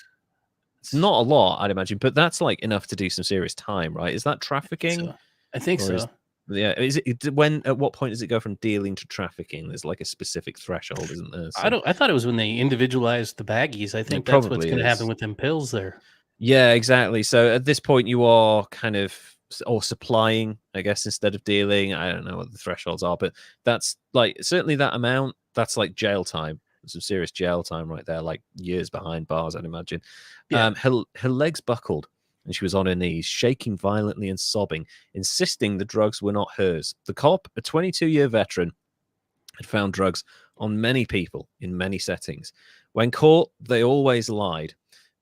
It's not a lot, I'd imagine, but that's like enough to do some serious time, right? Is that trafficking? I think so. Yeah, is it when? At what point does it go from dealing to trafficking? There's like a specific threshold, isn't there? So, I thought it was when they individualized the baggies. I think it that's what's probably going to happen is. with them pills there. Yeah, exactly. So at this point, you are kind of or supplying, I guess, instead of dealing. I don't know what the thresholds are, but that's like certainly that amount. That's like jail time. Some serious jail time right there, like years behind bars, I'd imagine. Yeah. Her legs buckled and she was on her knees, shaking violently and sobbing, insisting the drugs were not hers. The cop, a 22-year veteran, had found drugs on many people in many settings. When caught, they always lied.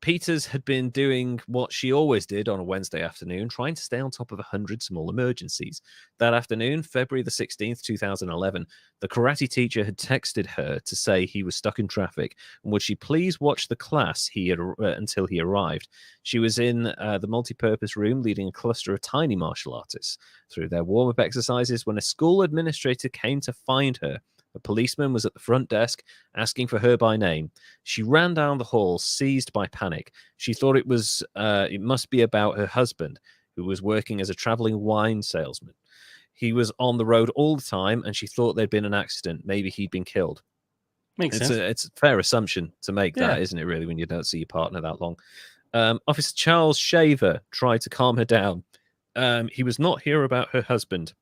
Peters had been doing what she always did on a Wednesday afternoon, trying to stay on top of 100 small emergencies. That afternoon, February the 16th, 2011, the karate teacher had texted her to say he was stuck in traffic and would she please watch the class until he arrived. She was in the multi-purpose room leading a cluster of tiny martial artists through their warm-up exercises when a school administrator came to find her. A policeman was at the front desk asking for her by name. She ran down the hall, seized by panic. She thought it must be about her husband, who was working as a traveling wine salesman. He was on the road all the time, and she thought there'd been an accident. Maybe he'd been killed. Makes sense. It's a fair assumption to make that, isn't it, really, when you don't see your partner that long? Officer Charles Shaver tried to calm her down. He was not here about her husband.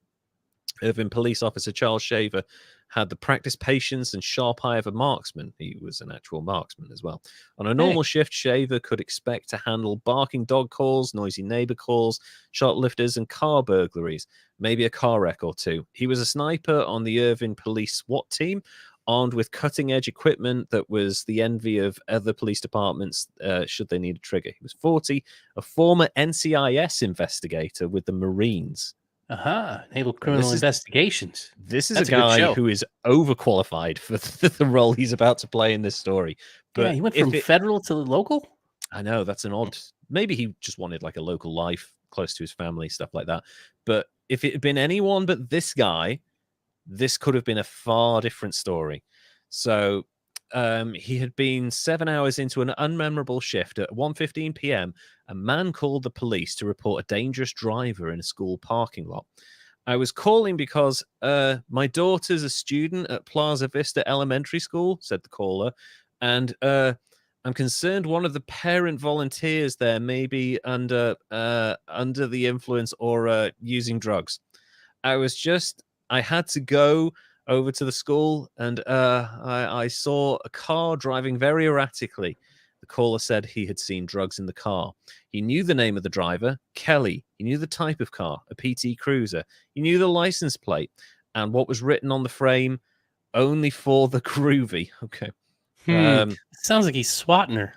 Irving police officer Charles Shaver had the practiced patience and sharp eye of a marksman. He was an actual marksman as well. On a normal shift, Shaver could expect to handle barking dog calls, noisy neighbor calls, shoplifters, and car burglaries, maybe a car wreck or two. He was a sniper on the Irving police SWAT team, armed with cutting-edge equipment that was the envy of other police departments should they need a trigger. He was 40, a former NCIS investigator with the Marines. Naval Criminal Investigations. This is a guy who is overqualified for the role he's about to play in this story. But yeah, he went from federal to local. I know, that's an odd. Maybe he just wanted like a local life close to his family, stuff like that. But if it had been anyone but this guy, this could have been a far different story. So he had been 7 hours into an unmemorable shift. At 1:15 p.m., a man called the police to report a dangerous driver in a school parking lot. I was calling because my daughter's a student at Plaza Vista Elementary School, said the caller, and I'm concerned one of the parent volunteers there may be under the influence or using drugs. I had to go over to the school, and I saw a car driving very erratically. The caller said he had seen drugs in the car. He knew the name of the driver, Kelly. He knew the type of car, a PT Cruiser. He knew the license plate and what was written on the frame, only for the groovy. Okay. Sounds like he's swatting her.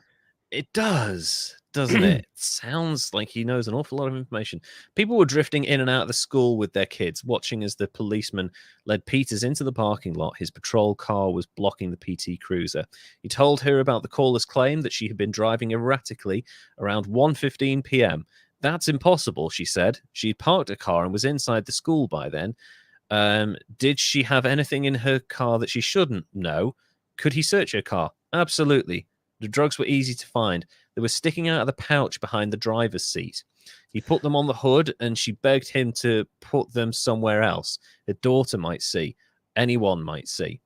It does, doesn't it? It sounds like he knows an awful lot of information. People were drifting in and out of the school with their kids, watching as the policeman led Peters into the parking lot. His patrol car was blocking the PT Cruiser. He told her about the caller's claim that she had been driving erratically around 1:15 p.m. That's impossible, she said. She'd parked a car and was inside the school by then. Did she have anything in her car that she shouldn't? No. Could he search her car? Absolutely. The drugs were easy to find. They were sticking out of the pouch behind the driver's seat. He put them on the hood, and she begged him to put them somewhere else. Her daughter might see. Anyone might see.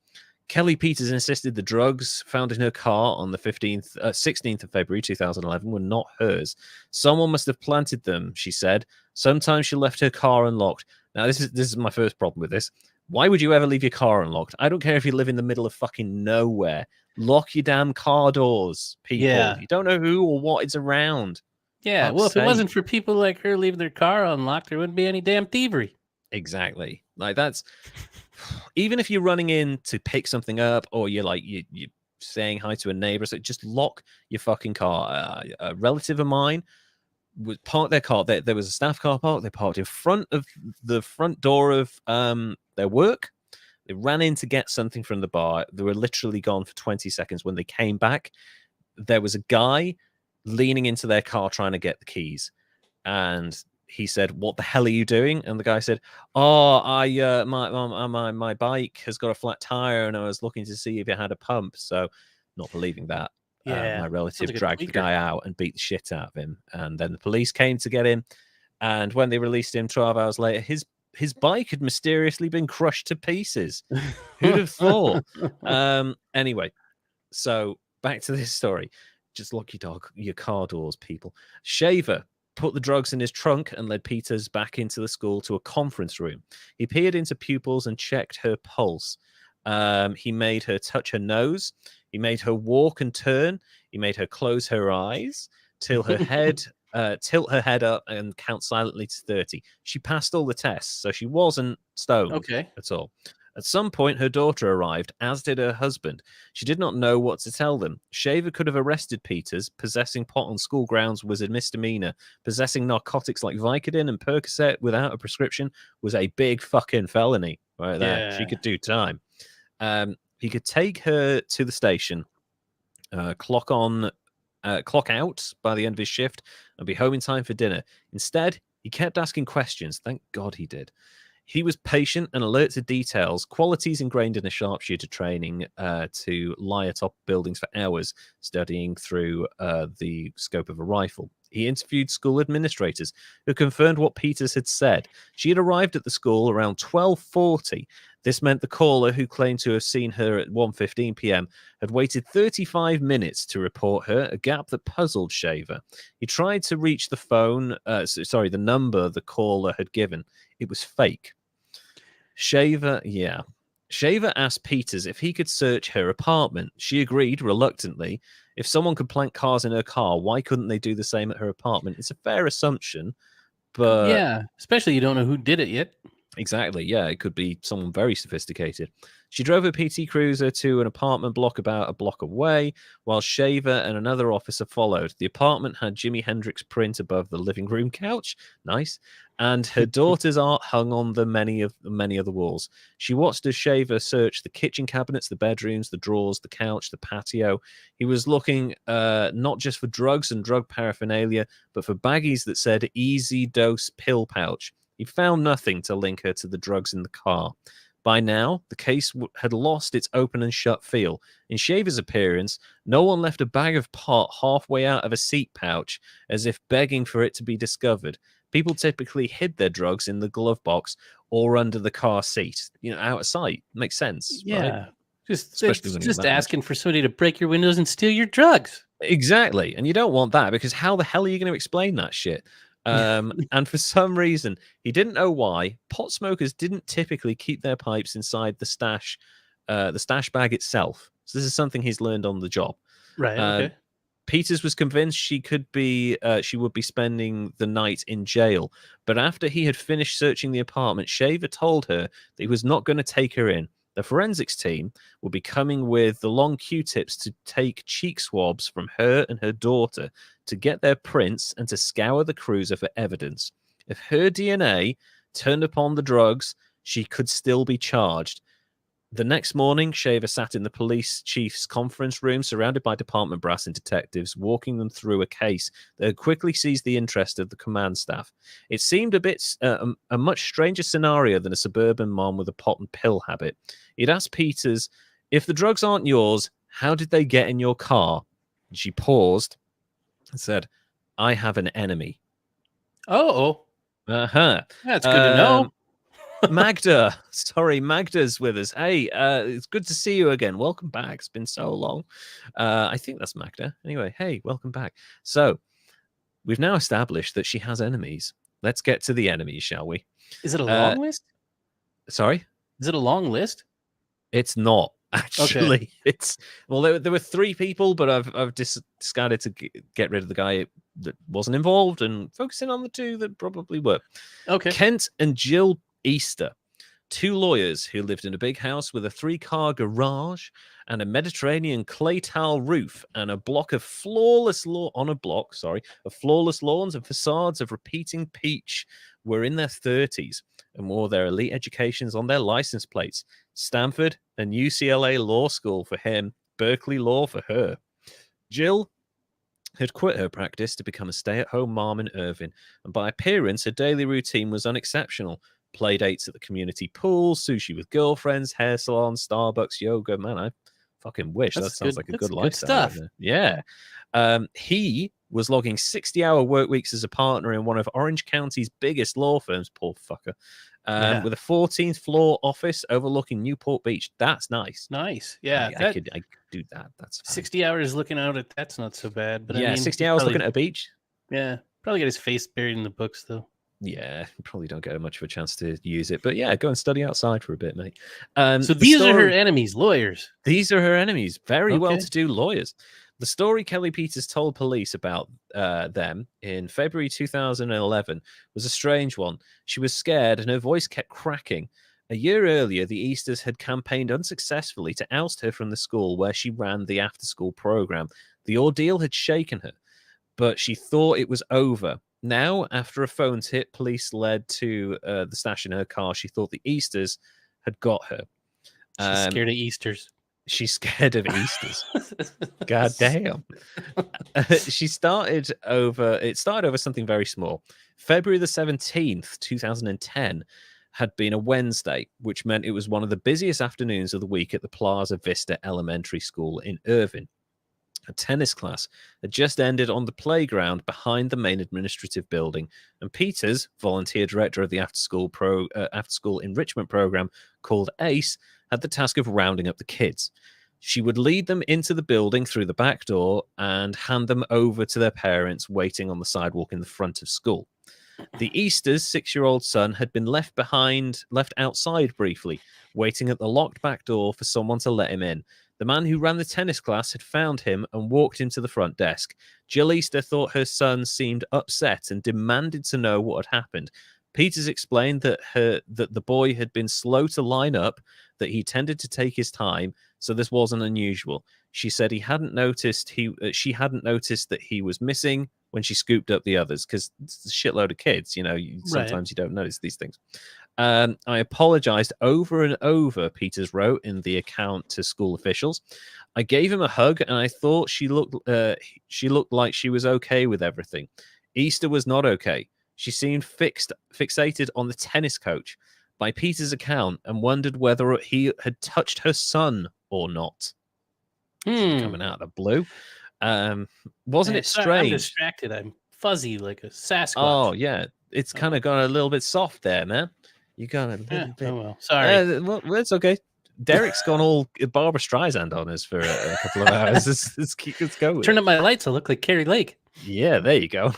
Kelly Peters insisted the drugs found in her car on the 16th of February 2011 were not hers. Someone must have planted them, she said. Sometimes she left her car unlocked. Now, this is my first problem with this. Why would you ever leave your car unlocked? I don't care if you live in the middle of fucking nowhere. Lock your damn car doors, people. Yeah. You don't know who or what is around. Yeah, well, if it wasn't for people like her leaving their car unlocked, there wouldn't be any damn thievery. Exactly. Like, that's... Even if you're running in to pick something up or you're saying hi to a neighbor, so just lock your fucking car. A relative of mine would park their car. There was a staff car park. They parked in front of the front door of their work. They ran in to get something from the bar. They were literally gone for 20 seconds. When they came back, there was a guy leaning into their car trying to get the keys. And he said, "What the hell are you doing?" And the guy said, "Oh, my bike has got a flat tire and I was looking to see if it had a pump." So not believing that. My relative dragged the guy out and beat the shit out of him. And then the police came to get him. And when they released him 12 hours later, his his bike had mysteriously been crushed to pieces. Who'd have thought? Anyway, so back to this story. Just lock your car doors, people. Shaver put the drugs in his trunk and led Peters back into the school to a conference room. He peered into pupils and checked her pulse. He made her touch her nose. He made her walk and turn. He made her close her eyes, tilt her head up and count silently to 30. She passed all the tests, so she wasn't stoned at all. At some point, her daughter arrived, as did her husband. She did not know what to tell them. Shaver could have arrested Peters. Possessing pot on school grounds was a misdemeanor. Possessing narcotics like Vicodin and Percocet without a prescription was a big fucking felony. Right there. Yeah. She could do time. He could take her to the station, clock out by the end of his shift, and be home in time for dinner. Instead, he kept asking questions. Thank God he did. He was patient and alert to details, qualities ingrained in a sharpshooter training to lie atop buildings for hours, studying through the scope of a rifle. He interviewed school administrators who confirmed what Peters had said. She had arrived at the school around 12:40. This meant the caller, who claimed to have seen her at 1:15 p.m., had waited 35 minutes to report her, a gap that puzzled Shaver. He tried to reach the phone, the number the caller had given. It was fake. Shaver asked Peters if he could search her apartment. She agreed reluctantly. If someone could plant cars in her car, why couldn't they do the same at her apartment? It's a fair assumption, but... Yeah, especially you don't know who did it yet. Exactly, yeah, it could be someone very sophisticated. She drove a PT Cruiser to an apartment block about a block away, while Shaver and another officer followed. The apartment had Jimi Hendrix print above the living room couch, nice, and her daughter's art hung on the many of the walls. She watched as Shaver searched the kitchen cabinets, the bedrooms, the drawers, the couch, the patio. He was looking not just for drugs and drug paraphernalia, but for baggies that said easy dose pill pouch. He found nothing to link her to the drugs in the car. By now, the case had lost its open and shut feel. In Shaver's appearance, no one left a bag of pot halfway out of a seat pouch, as if begging for it to be discovered. People typically hid their drugs in the glove box or under the car seat, out of sight. Makes sense, yeah. Right? Just asking for somebody to break your windows and steal your drugs. Exactly, and you don't want that, because how the hell are you going to explain that shit? And for some reason, he didn't know why, pot smokers didn't typically keep their pipes inside the stash bag itself. So this is something he's learned on the job. Right. Okay. Peters was convinced she would be spending the night in jail. But after he had finished searching the apartment, Shaver told her that he was not going to take her in. The forensics team will be coming with the long Q-tips to take cheek swabs from her and her daughter to get their prints and to scour the cruiser for evidence. If her DNA turned upon the drugs, she could still be charged. The next morning, Shaver sat in the police chief's conference room, surrounded by department brass and detectives, walking them through a case that had quickly seized the interest of the command staff. It seemed a much stranger scenario than a suburban mom with a pot and pill habit. He'd asked Peters, if the drugs aren't yours, how did they get in your car? And she paused and said, I have an enemy. Oh. Uh-huh. That's good to know. Magda's with us. Hey, it's good to see you again. Welcome back. It's been so long. I think that's Magda. Anyway, hey, welcome back. So, we've now established that she has enemies. Let's get to the enemies, shall we? Is it a long list? Sorry? Is it a long list? It's not, actually. Okay. There were 3 people, but I've discarded to get rid of the guy that wasn't involved and focusing on the 2 that probably were. Okay. Kent and Jill Easter, 2 lawyers who lived in a big house with a 3-car garage and a Mediterranean clay tile roof and a block of flawless lawns and facades of repeating peach, were in their 30s and wore their elite educations on their license plates. Stanford and UCLA Law School for him, Berkeley Law for her. Jill had quit her practice to become a stay-at-home mom in Irvine, and by appearance, her daily routine was unexceptional. Play dates at the community pool, sushi with girlfriends, hair salons, Starbucks, yoga. Man, I fucking wish. That sounds like a good lifestyle. Stuff. Yeah. He was logging 60-hour work weeks as a partner in one of Orange County's biggest law firms, poor fucker. with a 14th floor office overlooking Newport Beach. That's nice. Nice. Yeah. I could do that. That's fine. 60 hours looking out at that's not so bad. But yeah, I mean, 60 hours looking at a beach. Yeah. Probably get his face buried in the books, though. Yeah, probably don't get much of a chance to use it. But yeah, go and study outside for a bit, mate. So these are her enemies, lawyers. These are her enemies, very well-to-do lawyers. The story Kelly Peters told police about them in February 2011 was a strange one. She was scared and her voice kept cracking. A year earlier, the Easters had campaigned unsuccessfully to oust her from the school where she ran the after-school program. The ordeal had shaken her, but she thought it was over. Now, after a phone tip police led to the stash in her car, she thought the Easters had got her. She's scared of Easters. She's scared of Easters. God damn. It started over something very small. February the 17th, 2010 had been a Wednesday, which meant it was one of the busiest afternoons of the week at the Plaza Vista Elementary School in Irvine. A tennis class had just ended on the playground behind the main administrative building, and Peters, volunteer director of the after-school enrichment program called ACE, had the task of rounding up the kids. She would lead them into the building through the back door and hand them over to their parents waiting on the sidewalk in the front of school. The Easters' 6-year-old son had been left outside briefly, waiting at the locked back door for someone to let him in. The man who ran the tennis class had found him and walked him to the front desk. Jill Easter thought her son seemed upset and demanded to know what had happened. Peters explained that the boy had been slow to line up, that he tended to take his time, so this wasn't unusual. She said she hadn't noticed that he was missing when she scooped up the others, because it's a shitload of kids, sometimes you don't notice these things. I apologized over and over, Peters wrote in the account to school officials. I gave him a hug and I thought she looked like she was okay with everything. Easter was not okay. She seemed fixated on the tennis coach, by Peters' account, and wondered whether he had touched her son or not. Coming out of the blue. Wasn't it strange? I'm distracted. I'm fuzzy like a Sasquatch. Oh, yeah. It's kind of gone a little bit soft there, man. You got a little bit. Oh, well. Sorry. Well, it's okay. Derek's gone all Barbara Streisand on us for a couple of hours. Let's go. Turn up my lights. I look like Carrie Lake. Yeah, there you go.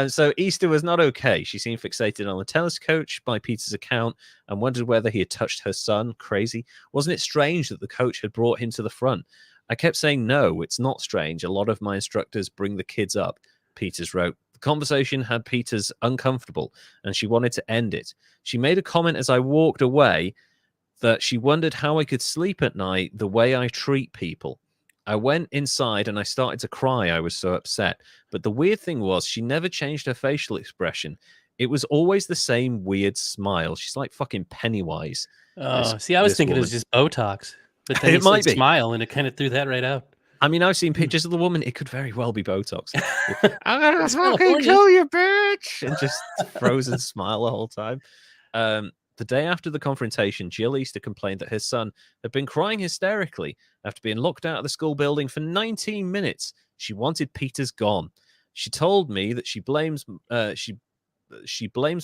So Easter was not okay. She seemed fixated on the tennis coach by Peter's account and wondered whether he had touched her son. Crazy. Wasn't it strange that the coach had brought him to the front? I kept saying, no, it's not strange. A lot of my instructors bring the kids up, Peters wrote. The conversation had Peters uncomfortable, and she wanted to end it. She made a comment as I walked away that she wondered how I could sleep at night the way I treat people. I went inside and I started to cry. I was so upset. But the weird thing was she never changed her facial expression. It was always the same weird smile. She's like fucking Pennywise. Oh, I was thinking it was just Botox. But then it might be smile and it kind of threw that right out. I mean, I've seen pictures of the woman. It could very well be Botox. I'm going to fucking kill you, bitch. And just frozen smile the whole time. The day after the confrontation, Jill Easter complained that her son had been crying hysterically after being locked out of the school building for 19 minutes. She wanted Peters gone. She told me that she blames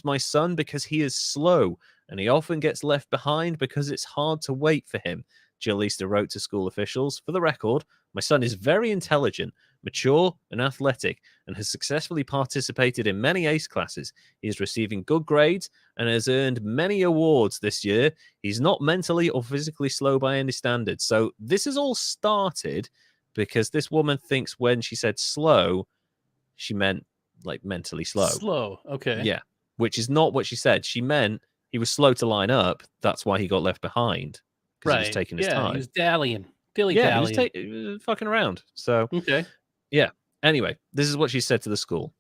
my son because he is slow and he often gets left behind because it's hard to wait for him. Jill Easter wrote to school officials, for the record, my son is very intelligent, mature and athletic, and has successfully participated in many ACE classes. He is receiving good grades and has earned many awards this year. He's not mentally or physically slow by any standards. So this has all started because this woman thinks when she said slow, she meant like mentally slow. Slow, okay. Yeah, which is not what she said. She meant he was slow to line up. That's why he got left behind. Because he was taking his time. He was dallying. Dilly-dallying. He was fucking around. So, okay. Yeah. Anyway, this is what she said to the school.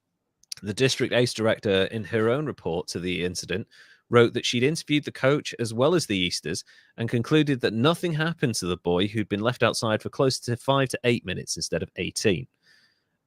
The district ACE director, in her own report to the incident, wrote that she'd interviewed the coach as well as the Easters and concluded that nothing happened to the boy who'd been left outside for close to 5 to 8 minutes instead of 18.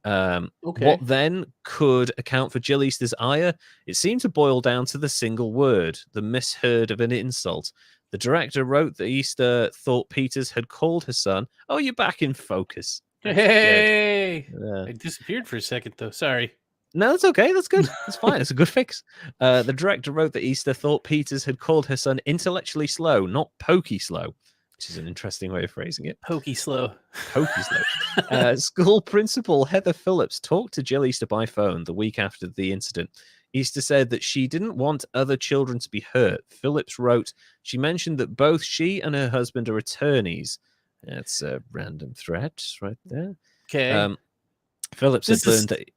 What then could account for Jill Easter's ire? It seemed to boil down to the single word, the misheard of an insult. The director wrote that Easter thought Peters had called her son. Oh, you're back in focus. Hey! I disappeared for a second, though. Sorry. No, that's okay. That's good. That's fine. It's a good fix. The director wrote that Easter thought Peters had called her son intellectually slow, not pokey slow, which is an interesting way of phrasing it. Pokey slow. Pokey slow. School principal Heather Phillips talked to Jill Easter by phone the week after the incident. Easter said that she didn't want other children to be hurt. Phillips wrote, she mentioned that both she and her husband are attorneys. That's a random threat right there. Okay. Phillips had learned that...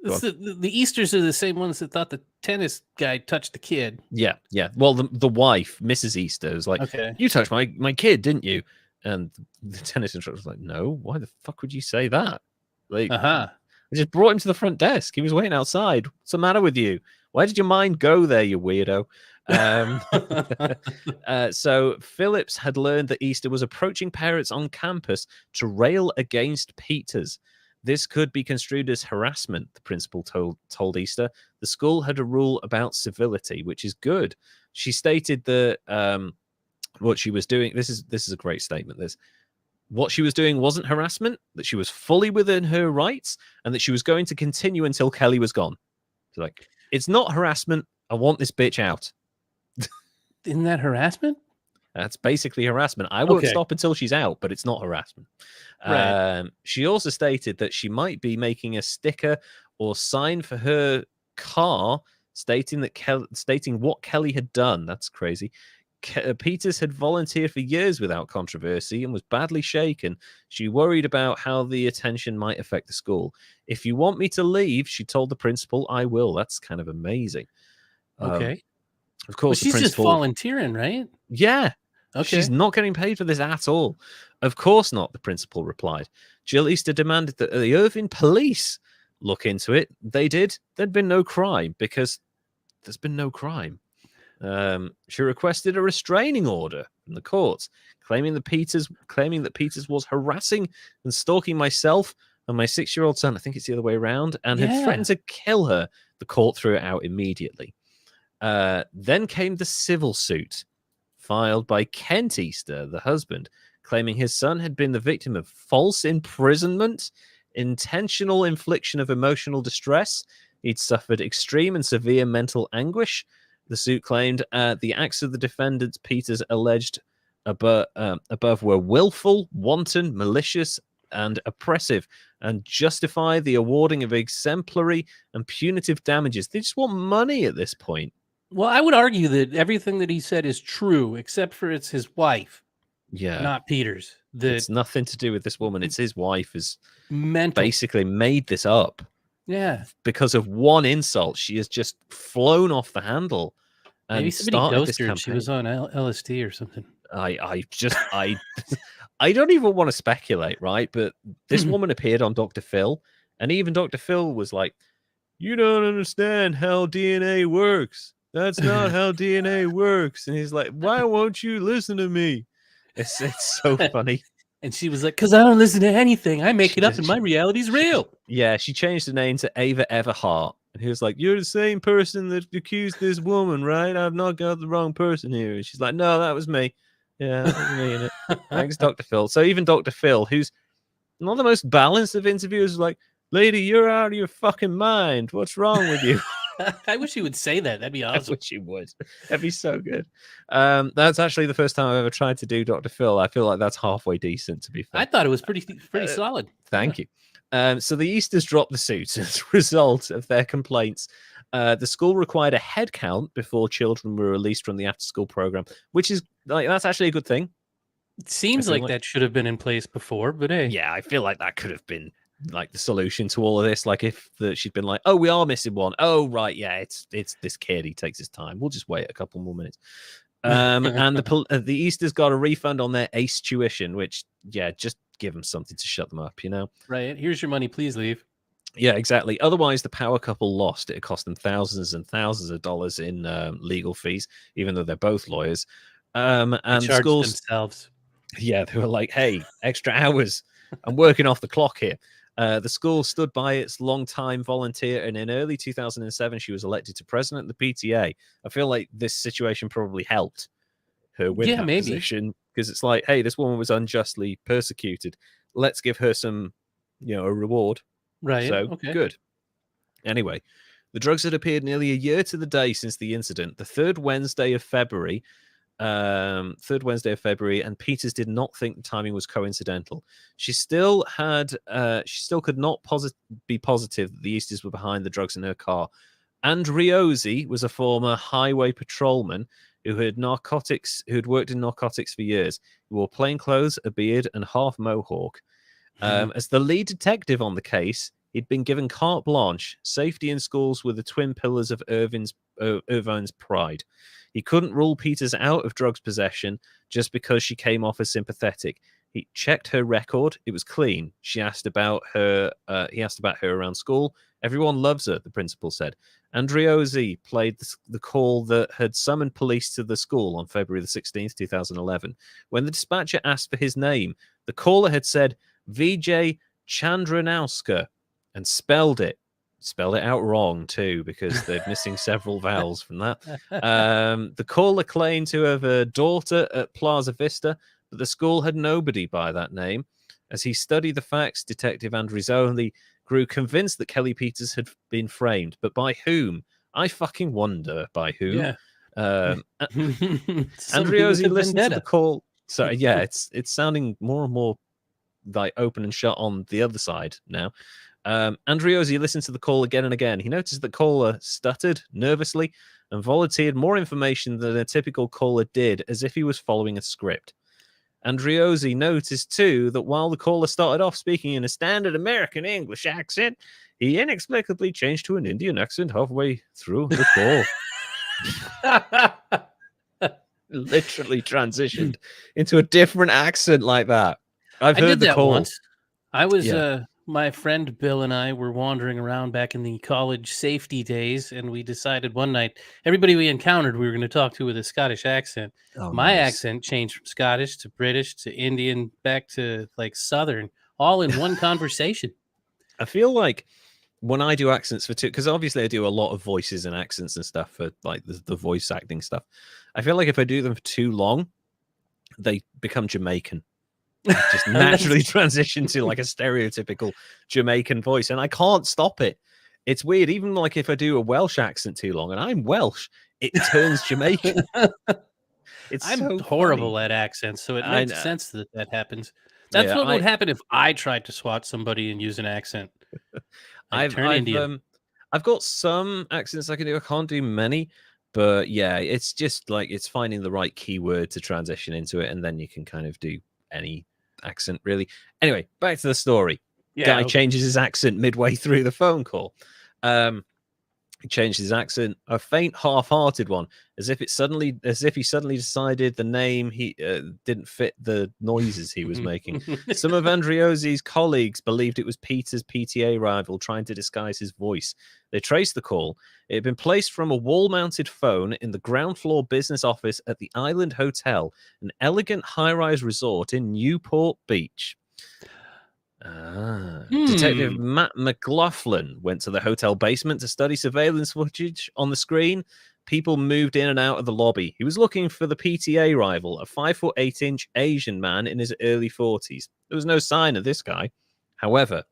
The Easters are the same ones that thought the tennis guy touched the kid. Yeah. Well, the wife, Mrs. Easter, was like, okay, you touched my kid, didn't you? And the tennis instructor was like, no, why the fuck would you say that? Like, I just brought him to the front desk. He was waiting outside. What's the matter with you? Why did your mind go there, you weirdo? So Phillips had learned that Easter was approaching parents on campus to rail against Peters. This could be construed as harassment, the principal told Easter. The school had a rule about civility, which is good. She stated that what she was doing, this is a great statement, what she was doing wasn't harassment, that she was fully within her rights, and that she was going to continue until Kelly was gone. She's like, it's not harassment. I want this bitch out. Isn't that harassment? That's basically harassment. I won't stop until she's out, but it's not harassment. Right. She also stated that she might be making a sticker or sign for her car stating what Kelly had done. That's crazy. Peters had volunteered for years without controversy and was badly shaken. She worried about how the attention might affect the school. If you want me to leave, she told the principal, I will. That's kind of amazing. Okay. Of course, she's just volunteering, right? Yeah. Okay. She's not getting paid for this at all. Of course not, the principal replied. Jill Easter demanded that the Irvine police look into it. They did. There'd been no crime because there's been no crime. She requested a restraining order from the courts, claiming that Peters was harassing and stalking myself and my 6-year-old son. I think it's the other way around, and had threatened to kill her. The court threw it out immediately. Then came the civil suit filed by Kent Easter, the husband, claiming his son had been the victim of false imprisonment, intentional infliction of emotional distress. He'd suffered extreme and severe mental anguish. The suit claimed the acts of the defendants Peters alleged above were willful, wanton, malicious, and oppressive, and justify the awarding of exemplary and punitive damages. They just want money at this point. Well, I would argue that everything that he said is true, except for it's his wife. Yeah. Not Peters. It's nothing to do with this woman. It's his wife who's basically made this up. Yeah. Because of one insult, she has just flown off the handle. And maybe somebody ghosted her. She was on LSD or something. I don't even want to speculate, right? But this woman appeared on Dr. Phil, and even Dr. Phil was like, you don't understand how DNA works. That's not how DNA works. And he's like, why won't you listen to me? It's so funny. And she was like, because I don't listen to anything. I make it up and my reality's real. Yeah, she changed the name to Ava Everhart. And he was like, you're the same person that accused this woman, right? I've not got the wrong person here. And she's like, no, that was me. Yeah, that was me in it. Thanks, Dr. Phil. So even Dr. Phil, who's not the most balanced of interviewers, is like, lady, you're out of your fucking mind. What's wrong with you? I wish he would say that. That'd be awesome. I wish he would. That'd be so good. That's actually the first time I've ever tried to do Dr. Phil. I feel like that's halfway decent, to be fair. I thought it was pretty solid. Thank you. So the Easters dropped the suit as a result of their complaints. The school required a head count before children were released from the after-school program, which is that's actually a good thing. It seems like that should have been in place before, but hey. Yeah, I feel like that could have been like the solution to all of this. Like if she'd been like, oh, we are missing one. Oh, right. Yeah, it's this kid. He takes his time. We'll just wait a couple more minutes. And the Easters got a refund on their ACE tuition, which, yeah, just give them something to shut them up, you know? Right. Here's your money. Please leave. Yeah, exactly. Otherwise, the power couple lost. It cost them thousands and thousands of dollars in legal fees, even though they're both lawyers. And the schools themselves. Yeah, they were like, hey, extra hours. I'm working off the clock here. The school stood by its long-time volunteer, and in early 2007, she was elected to president of the PTA. I feel like this situation probably helped her win that position, because it's like, hey, this woman was unjustly persecuted. Let's give her some, a reward. Right. So, good. Anyway, the drugs had appeared nearly a year to the day since the incident, the third Wednesday of February, and Peters did not think the timing was coincidental. She still could not be positive that the Easters were behind the drugs in her car. Andriozzi was a former highway patrolman who had worked in narcotics for years. He wore plain clothes, a beard, and half mohawk. As the lead detective on the case, he'd been given carte blanche. Safety in schools were the twin pillars of Irvine's pride. He couldn't rule Peters out of drugs possession just because she came off as sympathetic. He checked her record; it was clean. He asked about her around school. Everyone loves her, the principal said. Andriozzi played the call that had summoned police to the school on February the 16th, 2011. When the dispatcher asked for his name, the caller had said Vijay Chandranowska and spelled it out wrong too, because they're missing several vowels from that. The caller claimed to have a daughter at Plaza Vista, but the school had nobody by that name. As he studied the facts, Detective Andrizzoli grew convinced that Kelly Peters had been framed, but by whom? I fucking wonder by who. Yeah. Andriozzi listened to the call. So yeah, it's sounding more and more like open and shut on the other side now. Andriozzi listened to the call again and again. He noticed the caller stuttered nervously and volunteered more information than a typical caller did, as if he was following a script. Andriozzi noticed, too, that while the caller started off speaking in a standard American English accent, he inexplicably changed to an Indian accent halfway through the call. Literally transitioned into a different accent like that. I heard the call once. I was my friend Bill and I were wandering around back in the college safety days, and we decided one night everybody we encountered we were going to talk to with a Scottish accent. My accent changed from Scottish to British to Indian back to like Southern, all in one conversation. I feel like when I do accents because obviously I do a lot of voices and accents and stuff for like the voice acting stuff. I feel like if I do them for too long, they become Jamaican. Just naturally transition to like a stereotypical Jamaican voice, and I can't stop it. It's weird. Even like if I do a Welsh accent too long, and I'm Welsh, it turns Jamaican. I'm so horrible funny. at accents, so it makes sense that happens. That's what would happen if I tried to swat somebody and use an accent. I've got some accents I can do. I can't do many, but yeah, it's just like it's finding the right keyword to transition into it, and then you can kind of do any accent really. Anyway, back to the story. Guy changes his accent midway through the phone call. He changed his accent, a faint, half-hearted one, as if he suddenly decided the name he didn't fit the noises he was making. Some of Andriozzi's colleagues believed it was Peter's PTA rival trying to disguise his voice. They traced the call. It had been placed from a wall-mounted phone in the ground floor business office at the Island Hotel, an elegant high-rise resort in Newport Beach. Detective Matt McLaughlin went to the hotel basement to study surveillance footage. On the screen, people moved in and out of the lobby. He was looking for the PTA rival, a 5'8" Asian man in his early 40s. There was no sign of this guy. However,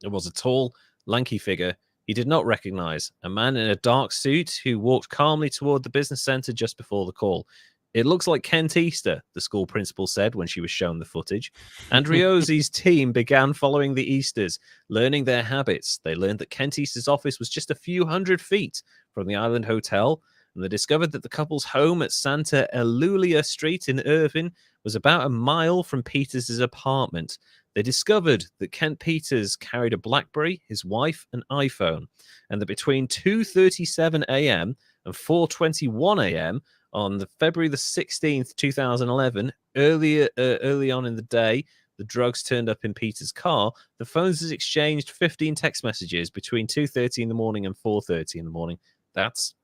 there was a tall, lanky figure he did not recognize, a man in a dark suit who walked calmly toward the business center just before the call. It looks like Kent Easter, the school principal said when she was shown the footage. Andriozzi's team began following the Easters, learning their habits. They learned that Kent Easter's office was just a few hundred feet from the Island Hotel, and they discovered that the couple's home at Santa Eulalia Street in Irvine was about a mile from Peters' apartment. They discovered that Kent Peters carried a BlackBerry, his wife, an iPhone, and that between 2:37 a.m. and 4:21 a.m., on the February the 16th, 2011, early on in the day, the drugs turned up in Peter's car. The phones has exchanged 15 text messages between 2:30 in the morning and 4:30 in the morning. That's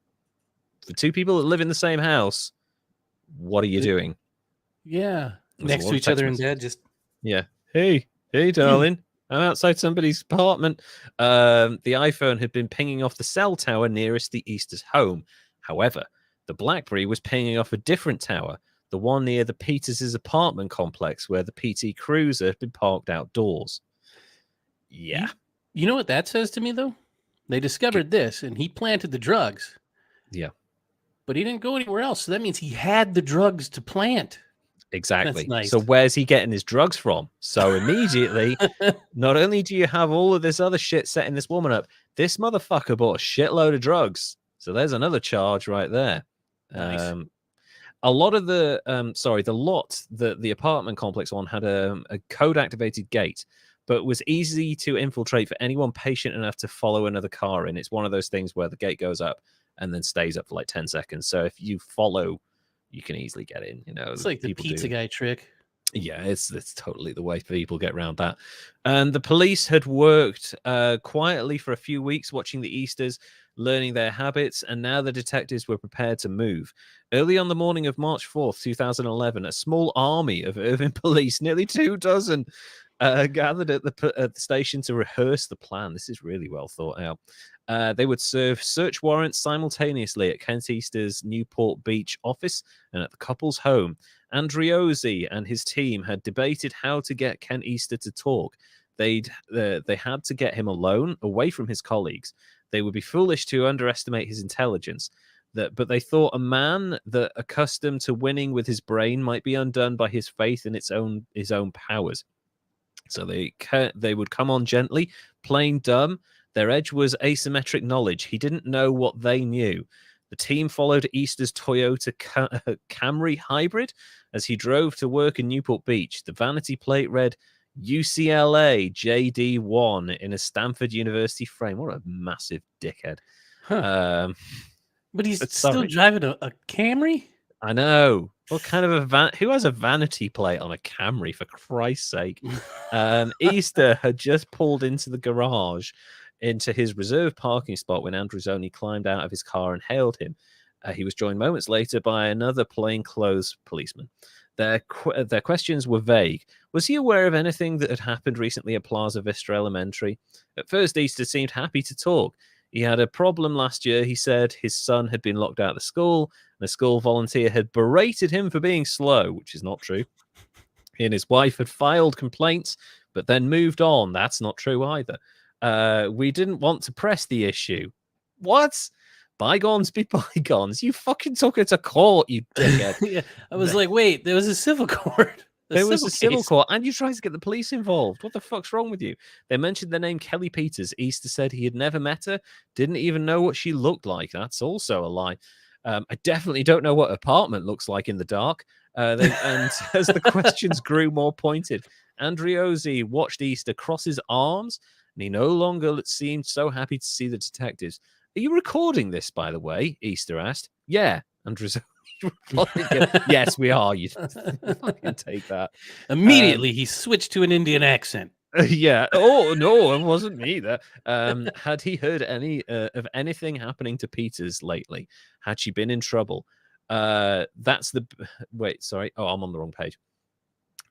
for two people that live in the same house. What are you doing? Yeah, next to each other in bed. Just Hey, darling. I'm outside somebody's apartment. The iPhone had been pinging off the cell tower nearest the Easter's home. However, the BlackBerry was pinging off a different tower, the one near the Peters' apartment complex where the PT Cruiser had been parked outdoors. Yeah. You know what that says to me, though? They discovered this, and he planted the drugs. Yeah. But he didn't go anywhere else, so that means he had the drugs to plant. Exactly. That's nice. So where's he getting his drugs from? So immediately, not only do you have all of this other shit setting this woman up, this motherfucker bought a shitload of drugs. So there's another charge right there. Nice. A lot of the the lot that the apartment complex on had a code activated gate, but was easy to infiltrate for anyone patient enough to follow another car in. It's one of those things where the gate goes up and then stays up for like 10 seconds. So if you follow, you can easily get in. You know, it's like the pizza guy trick. Yeah, it's totally the way people get around that. And the police had worked quietly for a few weeks, watching the Easters, learning their habits, and now the detectives were prepared to move. Early on the morning of March 4th, 2011, a small army of Irving police, nearly 24, gathered at the station to rehearse the plan. This is really well thought out. They would serve search warrants simultaneously at Kent Easter's Newport Beach office and at the couple's home. Andriozzi and his team had debated how to get Kent Easter to talk. They had to get him alone, away from his colleagues. They would be foolish to underestimate his intelligence. But they thought a man that accustomed to winning with his brain might be undone by his faith in his own powers. So they would come on gently, playing dumb. Their edge was asymmetric knowledge. He didn't know what they knew. The team followed Easter's Toyota Camry hybrid as he drove to work in Newport Beach. The vanity plate read UCLA JD1 in a Stanford University frame. What a massive dickhead. Huh. But he's still driving a Camry? I know. What kind of who has a vanity plate on a Camry, for Christ's sake? Easter had just pulled into the garage into his reserved parking spot when Andriozzi climbed out of his car and hailed him. He was joined moments later by another plainclothes policeman. Their questions were vague. Was he aware of anything that had happened recently at Plaza Vista Elementary? At first, Easter seemed happy to talk. He had a problem last year. He said his son had been locked out of the school, and a school volunteer had berated him for being slow, which is not true. He and his wife had filed complaints, but then moved on. That's not true either. We didn't want to press the issue. What? Bygones be bygones. You fucking took it to court, you dickhead. Yeah, I was like, wait, there was a civil court. There was a civil court, and you tried to get the police involved. What the fuck's wrong with you? They mentioned the name Kelly Peters. Easter said he had never met her, didn't even know what she looked like. That's also a lie. I definitely don't know what apartment looks like in the dark. And as the questions grew more pointed, Andriozzi watched Easter cross his arms, and he no longer seemed so happy to see the detectives. Are you recording this, by the way? Easter asked. Yeah, Andriozzi. Yes, we are. You fucking take that. Immediately, he switched to an Indian accent. Yeah. Oh no, it wasn't me. That had he heard any of anything happening to Peters lately? Had she been in trouble? That's the wait. Sorry. Oh, I'm on the wrong page.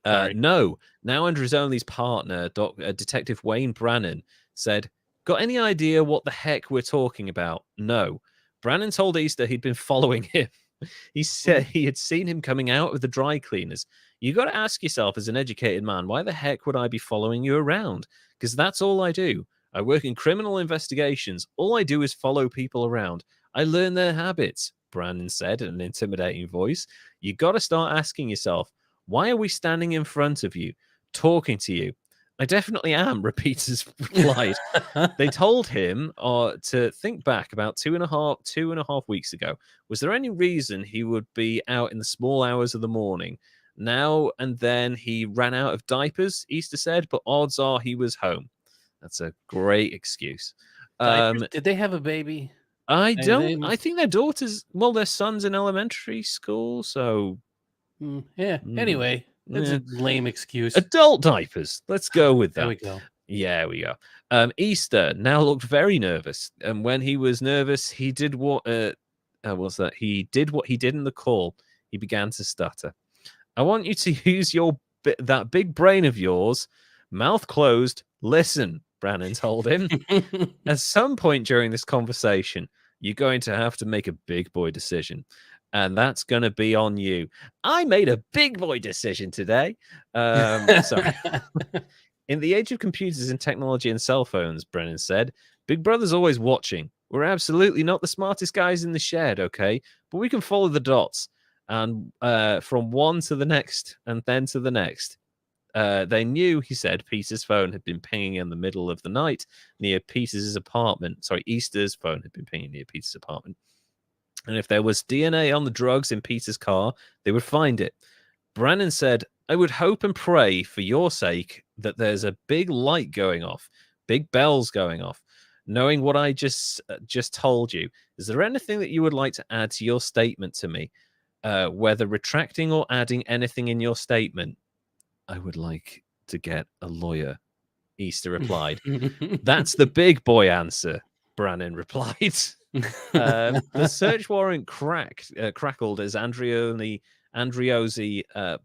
No. Now Andriozzi's partner, Detective Wayne Brannan, said, "Got any idea what the heck we're talking about?" No. Brannan told Easter he'd been following him. He said he had seen him coming out of the dry cleaners. You got to ask yourself, as an educated man, why the heck would I be following you around? Because that's all I do. I work in criminal investigations. All I do is follow people around. I learn their habits, Brandon said in an intimidating voice. You got to start asking yourself, why are we standing in front of you, talking to you? I definitely am, Peters replied. They told him to think back about two and a half weeks ago. Was there any reason he would be out in the small hours of the morning? Now and then he ran out of diapers, Easter said, but odds are he was home. That's a great excuse. Did they have a baby? I don't. I think their daughters, well, their son's in elementary school, so... Anyway... That's a lame excuse. Adult diapers. Let's go with that. There we go. Yeah, we go. Easter now looked very nervous, and when he was nervous, he did what? What's that? He did what he did in the call. He began to stutter. I want you to use that big brain of yours, mouth closed. Listen, Brannan told him. At some point during this conversation, you're going to have to make a big boy decision. And that's going to be on you. I made a big boy decision today. Sorry. In the age of computers and technology and cell phones, Brennan said, Big Brother's always watching. We're absolutely not the smartest guys in the shed, okay? But we can follow the dots. And from one to the next and then to the next. They knew, he said, Peter's phone had been pinging in the middle of the night near Peter's apartment. Sorry, Easter's phone had been pinging near Peter's apartment. And if there was DNA on the drugs in Peter's car, they would find it. Brannon said, I would hope and pray for your sake that there's a big light going off, big bells going off. Knowing what I just told you, is there anything that you would like to add to your statement to me? Whether retracting or adding anything in your statement? I would like to get a lawyer, Easter replied. That's the big boy answer, Brannon replied. The search warrant crackled as Andriozzi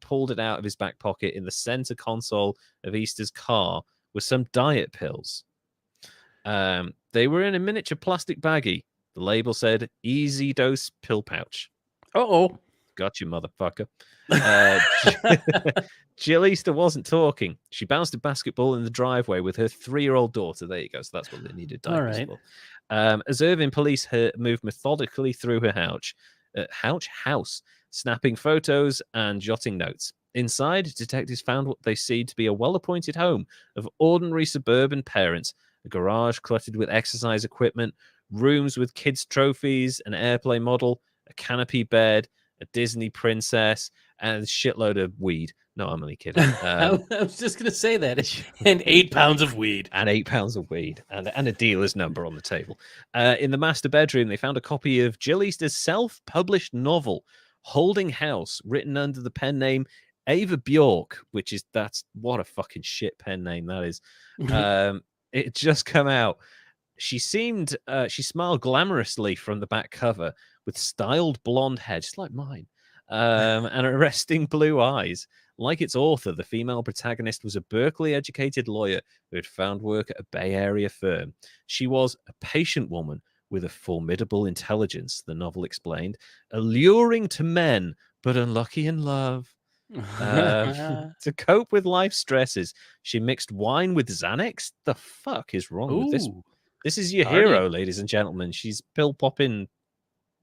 pulled it out of his back pocket in the center console of Easter's car with some diet pills. They were in a miniature plastic baggie. The label said, easy dose pill pouch. Uh-oh. Got you, motherfucker. Jill Easter wasn't talking. She bounced a basketball in the driveway with her 3-year-old daughter. There you go. So that's what they needed diapers for. As Irving police moved methodically through her house, snapping photos and jotting notes. Inside, detectives found what they see to be a well-appointed home of ordinary suburban parents, a garage cluttered with exercise equipment, rooms with kids' trophies, an airplane model, a canopy bed, a Disney princess, and a shitload of weed. No, I'm only kidding. I was just going to say that. And 8 pounds of weed. And 8 pounds of weed. And a dealer's number on the table. In the master bedroom, they found a copy of Jill Easter's self-published novel, Holding House, written under the pen name Ava Bjork, what a fucking shit pen name that is. It just come out. She smiled glamorously from the back cover with styled blonde hair, just like mine, and arresting blue eyes. Like its author, the female protagonist was a Berkeley-educated lawyer who had found work at a Bay Area firm. She was a patient woman with a formidable intelligence, the novel explained, alluring to men, but unlucky in love. To cope with life stresses, she mixed wine with Xanax. The fuck is wrong with this? This is your hero, ladies and gentlemen. She's pill-popping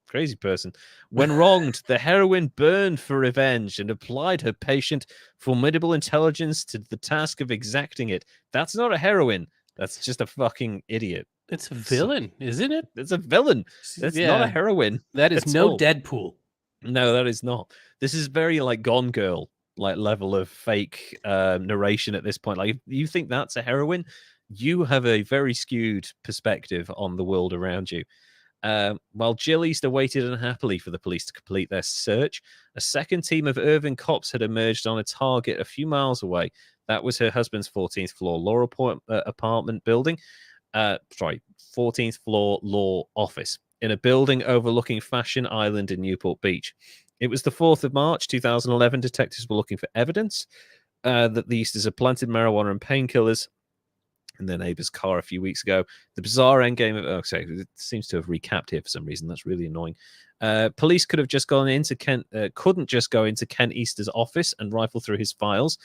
crazy person. When wronged, the heroine burned for revenge and applied her patient, formidable intelligence to the task of exacting it. That's not a heroine. That's just a fucking idiot. It's a villain, isn't it? It's a villain. That's not a heroine. That is no Deadpool. No, that is not. This is very like Gone Girl, like level of fake narration at this point. Like, if you think that's a heroine, you have a very skewed perspective on the world around you. While Jill Easter waited unhappily for the police to complete their search, a second team of Irving cops had emerged on a target a few miles away. That was her husband's 14th floor Laurel apartment building. 14th floor law office in a building overlooking Fashion Island in Newport Beach. It was the 4th of March, 2011. Detectives were looking for evidence that the Easters had planted marijuana and painkillers in their neighbor's car a few weeks ago. The bizarre endgame of it seems to have recapped here for some reason. That's really annoying. Police couldn't just go into Kent Easter's office and rifle through his files.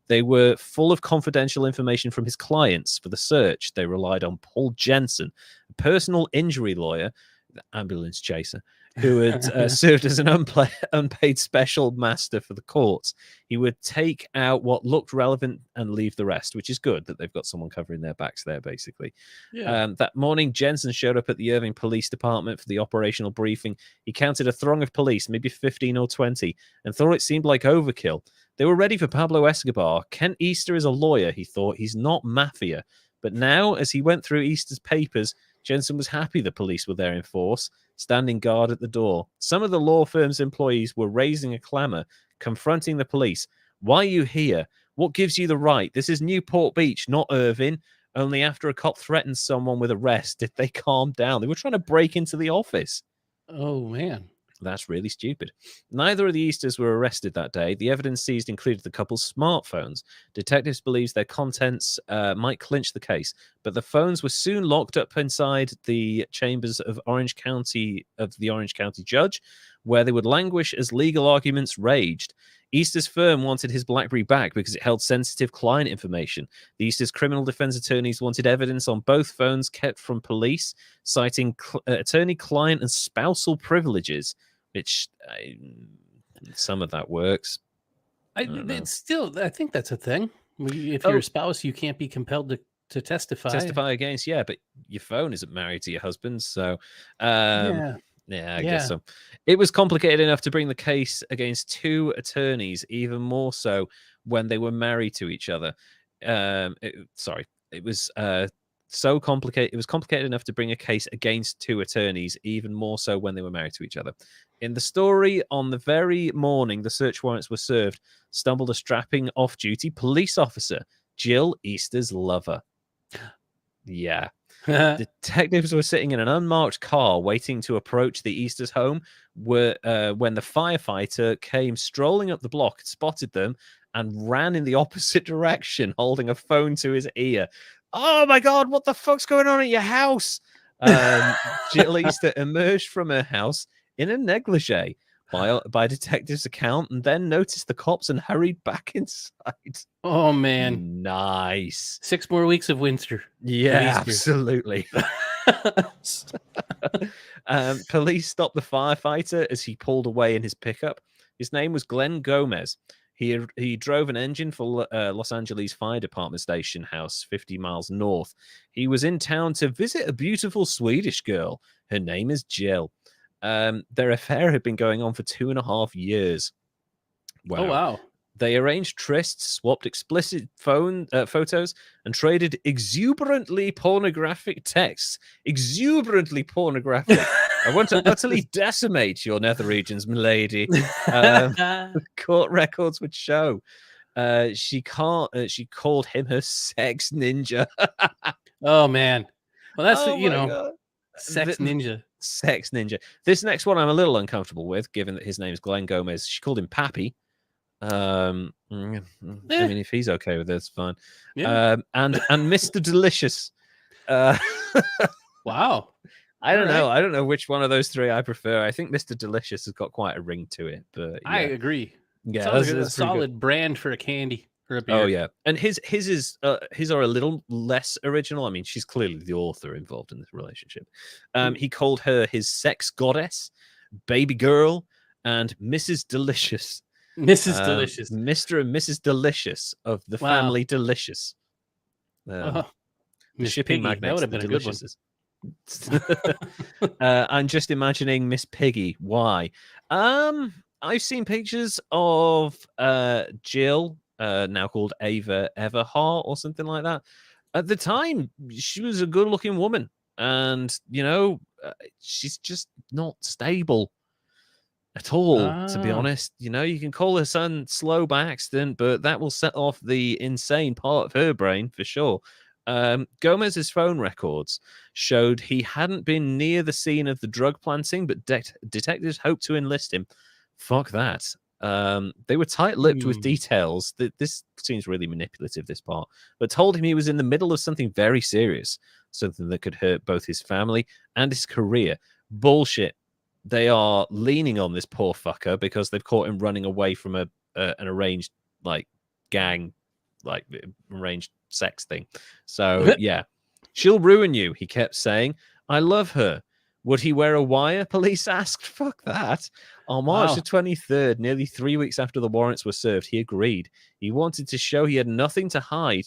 They were full of confidential information from his clients for the search. They relied on Paul Jensen, a personal injury lawyer, the ambulance chaser, who had served as an unpaid special master for the courts. He would take out what looked relevant and leave the rest, which is good that they've got someone covering their backs there, basically. Yeah. That morning, Jensen showed up at the Irving Police Department for the operational briefing. He counted a throng of police, maybe 15 or 20, and thought it seemed like overkill. They were ready for Pablo Escobar. Kent Easter is a lawyer, he thought. He's not mafia. But now, as he went through Easter's papers, Jensen was happy the police were there in force, standing guard at the door. Some of the law firm's employees were raising a clamor, confronting the police. Why are you here? What gives you the right? This is Newport Beach, not Irving. Only after a cop threatened someone with arrest did they calm down. They were trying to break into the office. Oh, man. That's really stupid. Neither of the Easters were arrested that day. The evidence seized included the couple's smartphones. Detectives believed their contents might clinch the case, but the phones were soon locked up inside the chambers of the Orange County judge, where they would languish as legal arguments raged. Easter's firm wanted his BlackBerry back because it held sensitive client information. The Easter's criminal defense attorneys wanted evidence on both phones kept from police, citing attorney-client and spousal privileges, which some of that works. It's still, I think that's a thing. If you're a spouse, you can't be compelled to testify against, but your phone isn't married to your husband, so I guess so. It was complicated enough to bring the case against two attorneys, even more so when they were married to each other. It was so complicated. It was complicated enough to bring a case against two attorneys, even more so when they were married to each other. In the story, on the very morning the search warrants were served, stumbled a strapping off-duty police officer, Jill, Easter's lover. Yeah. Detectives were sitting in an unmarked car waiting to approach the Easter's home when the firefighter came strolling up the block, spotted them, and ran in the opposite direction, holding a phone to his ear. Oh my God, what the fuck's going on at your house? Jill Easter emerged from her house in a negligee by detectives' account, and then noticed the cops and hurried back inside. Oh man, nice. 6 more weeks of winter. Yeah, absolutely. Police stopped the firefighter as he pulled away in his pickup. His name was Glenn Gomez. He drove an engine for Los Angeles Fire Department station house 50 miles north. He was in town to visit a beautiful Swedish girl. Her name is Jill. Their affair had been going on for 2.5 years. Wow. Oh, wow. They arranged trysts, swapped explicit photos, and traded exuberantly pornographic texts. Exuberantly pornographic. I want to utterly decimate your nether regions, milady. Court records would show. She called him her sex ninja. Oh, man. Well, that's, God. Sex ninja. Sex ninja. This next one I'm a little uncomfortable with, given that his name is Glenn Gomez. She called him Pappy. I mean, if he's okay with it, it's fine. Yeah. And Mr. Delicious. Wow. I don't know. I don't know which one of those three I prefer. I think Mr. Delicious has got quite a ring to it. But yeah. I agree. Yeah, that's a solid brand for a candy or a beer. Oh yeah, and his are a little less original. I mean, she's clearly the author involved in this relationship. He called her his sex goddess, baby girl, and Mrs. Delicious. Mrs. Delicious. Mr. and Mrs. Delicious of the family Delicious. The shipping magnates. That would have been a good one. I'm just imagining Miss Piggy. Why? I've seen pictures of Jill, now called Ava Everhart or something like that. At the time, she was a good-looking woman, and she's just not stable at all, to be honest. You can call her son slow by accident, but that will set off the insane part of her brain for sure. Gomez's phone records showed he hadn't been near the scene of the drug planting, but detectives hoped to enlist him. Fuck that. They were tight-lipped with details. This seems really manipulative, this part, but told him he was in the middle of something very serious, something that could hurt both his family and his career. Bullshit. They are leaning on this poor fucker because they've caught him running away from an arranged gang, arranged sex thing. So yeah, she'll ruin you, he kept saying. I love her. Would he wear a wire? Police asked. Fuck that. On March the 23rd, nearly 3 weeks after the warrants were served, he agreed. He wanted to show he had nothing to hide.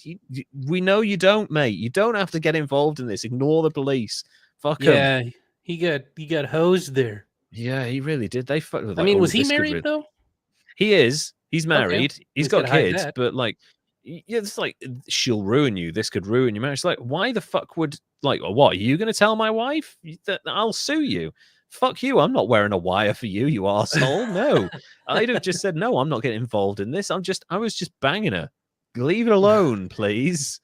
We know you don't, mate. You don't have to get involved in this. Ignore the police. Fuck him. Yeah, he got hosed there. Yeah, he really did. They fucked with. I mean, was he married though? He is. He's married. Okay. He's got kids, but it's like she'll ruin you. This could ruin your marriage. Like, why the fuck would what? Are you going to tell my wife? I'll sue you. Fuck you. I'm not wearing a wire for you, you arsehole. No. I'd have just said, no, I'm not getting involved in this. I was just banging her. Leave it alone, please.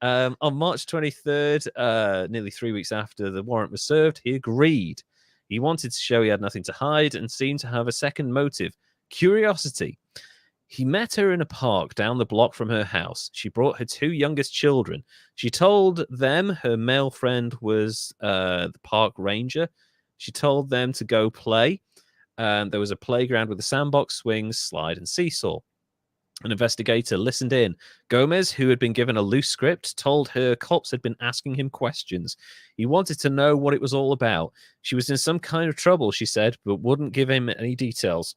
On March 23rd, nearly 3 weeks after the warrant was served, he agreed. He wanted to show he had nothing to hide and seemed to have a second motive, curiosity. He met her in a park down the block from her house. She brought her 2 youngest children. She told them her male friend was the park ranger. She told them to go play. There was a playground with a sandbox, swings, slide, and seesaw. An investigator listened in. Gomez, who had been given a loose script, told her cops had been asking him questions. He wanted to know what it was all about. She was in some kind of trouble, she said, but wouldn't give him any details.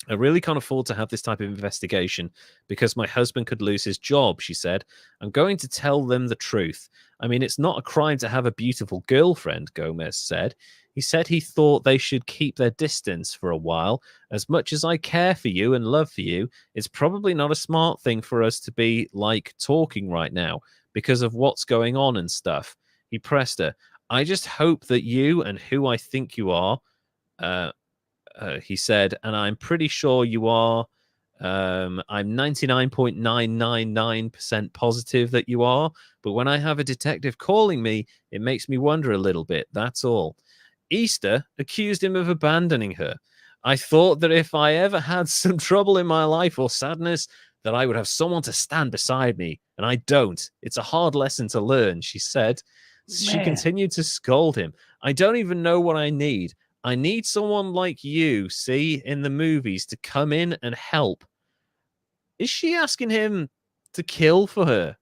I really can't afford to have this type of investigation because my husband could lose his job, she said. I'm going to tell them the truth. I mean, it's not a crime to have a beautiful girlfriend, Gomez said. He said he thought they should keep their distance for a while. As much as I care for you and love for you, it's probably not a smart thing for us to be, like, talking right now because of what's going on and stuff. He pressed her. I just hope that you and who I think you are, he said, and I'm pretty sure you are. I'm 99.999% positive that you are. But when I have a detective calling me, it makes me wonder a little bit. That's all. Easter accused him of abandoning her. I thought that if I ever had some trouble in my life or sadness, that I would have someone to stand beside me. And I don't. It's a hard lesson to learn, she said. She continued to scold him. I don't even know what I need. I need someone like you, see, in the movies to come in and help. Is she asking him to kill for her?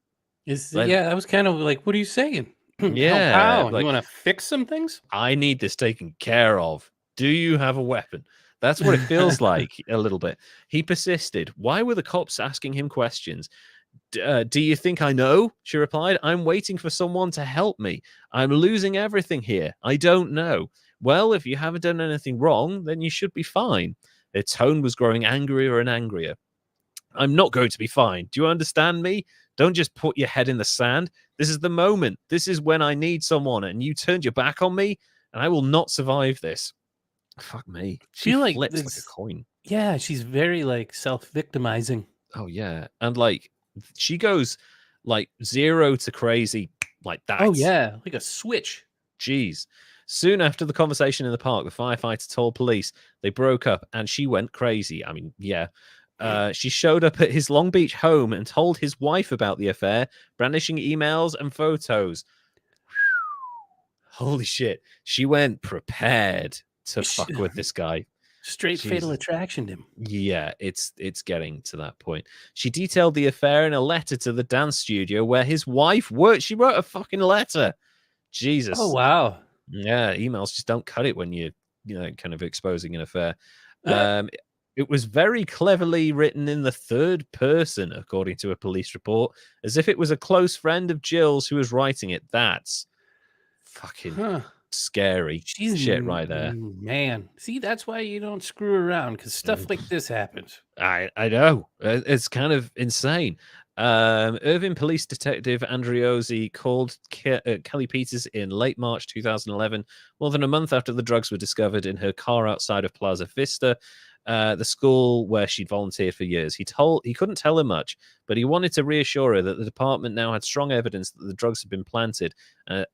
Yeah, I was kind of like, what are you saying? Yeah. How? Like, you want to fix some things? I need this taken care of. Do you have a weapon? That's what it feels like a little bit. He persisted. Why were the cops asking him questions? Do you think I know? She replied. I'm waiting for someone to help me. I'm losing everything here. I don't know. Well, if you haven't done anything wrong, then you should be fine. Her tone was growing angrier and angrier. I'm not going to be fine. Do you understand me? Don't just put your head in the sand. This is the moment. This is when I need someone, and you turned your back on me, and I will not survive this. Fuck me. She flips like a coin. Yeah, she's very, like, self-victimizing. Oh, yeah. And, like, she goes, like, 0 to crazy like that. Oh, yeah. Like a switch. Jeez. Soon after the conversation in the park, the firefighter told police they broke up, and she went crazy. I mean, yeah. She showed up at his Long Beach home and told his wife about the affair, brandishing emails and photos. Holy shit. She went prepared to fuck with this guy. Straight fatal attraction to him. Yeah, it's getting to that point. She detailed the affair in a letter to the dance studio where his wife worked. She wrote a fucking letter. Jesus. Oh, wow. Yeah, emails just don't cut it when you're, kind of exposing an affair. It was very cleverly written in the third person, according to a police report, as if it was a close friend of Jill's who was writing it. That's fucking scary shit right there. Man, see, that's why you don't screw around, because stuff like this happens. I know. It's kind of insane. Irving Police Detective Andriozzi called Kelly Peters in late March 2011, more than a month after the drugs were discovered in her car outside of Plaza Vista, the school where she'd volunteered for years. He couldn't tell her much, but he wanted to reassure her that the department now had strong evidence that the drugs had been planted,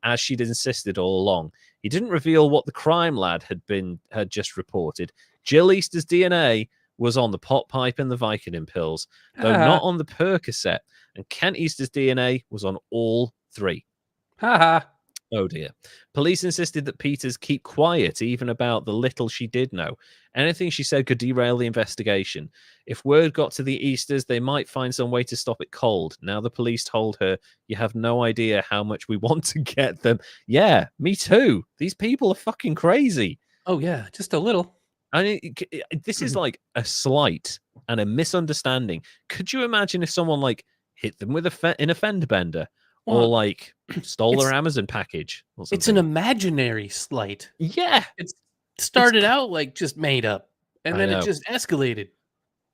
as she'd insisted all along. He didn't reveal what the crime lad had just reported. Jill Easter's DNA was on the pot pipe and the Vicodin pills, though not on the Percocet, and Kent Easter's DNA was on all three. Oh dear. Police insisted that Peters keep quiet even about the little she did know. Anything she said could derail the investigation. If word got to the Easters, they might find some way to stop it cold. Now the police told her, you have no idea how much we want to get them. Yeah, me too. These people are fucking crazy. Oh yeah, just a little. I mean, this is like a slight and a misunderstanding. Could you imagine if someone like hit them with in a fender bender? Or like stole their Amazon package or something. It's an imaginary slight. Yeah. It started out like just made up, and then it just escalated.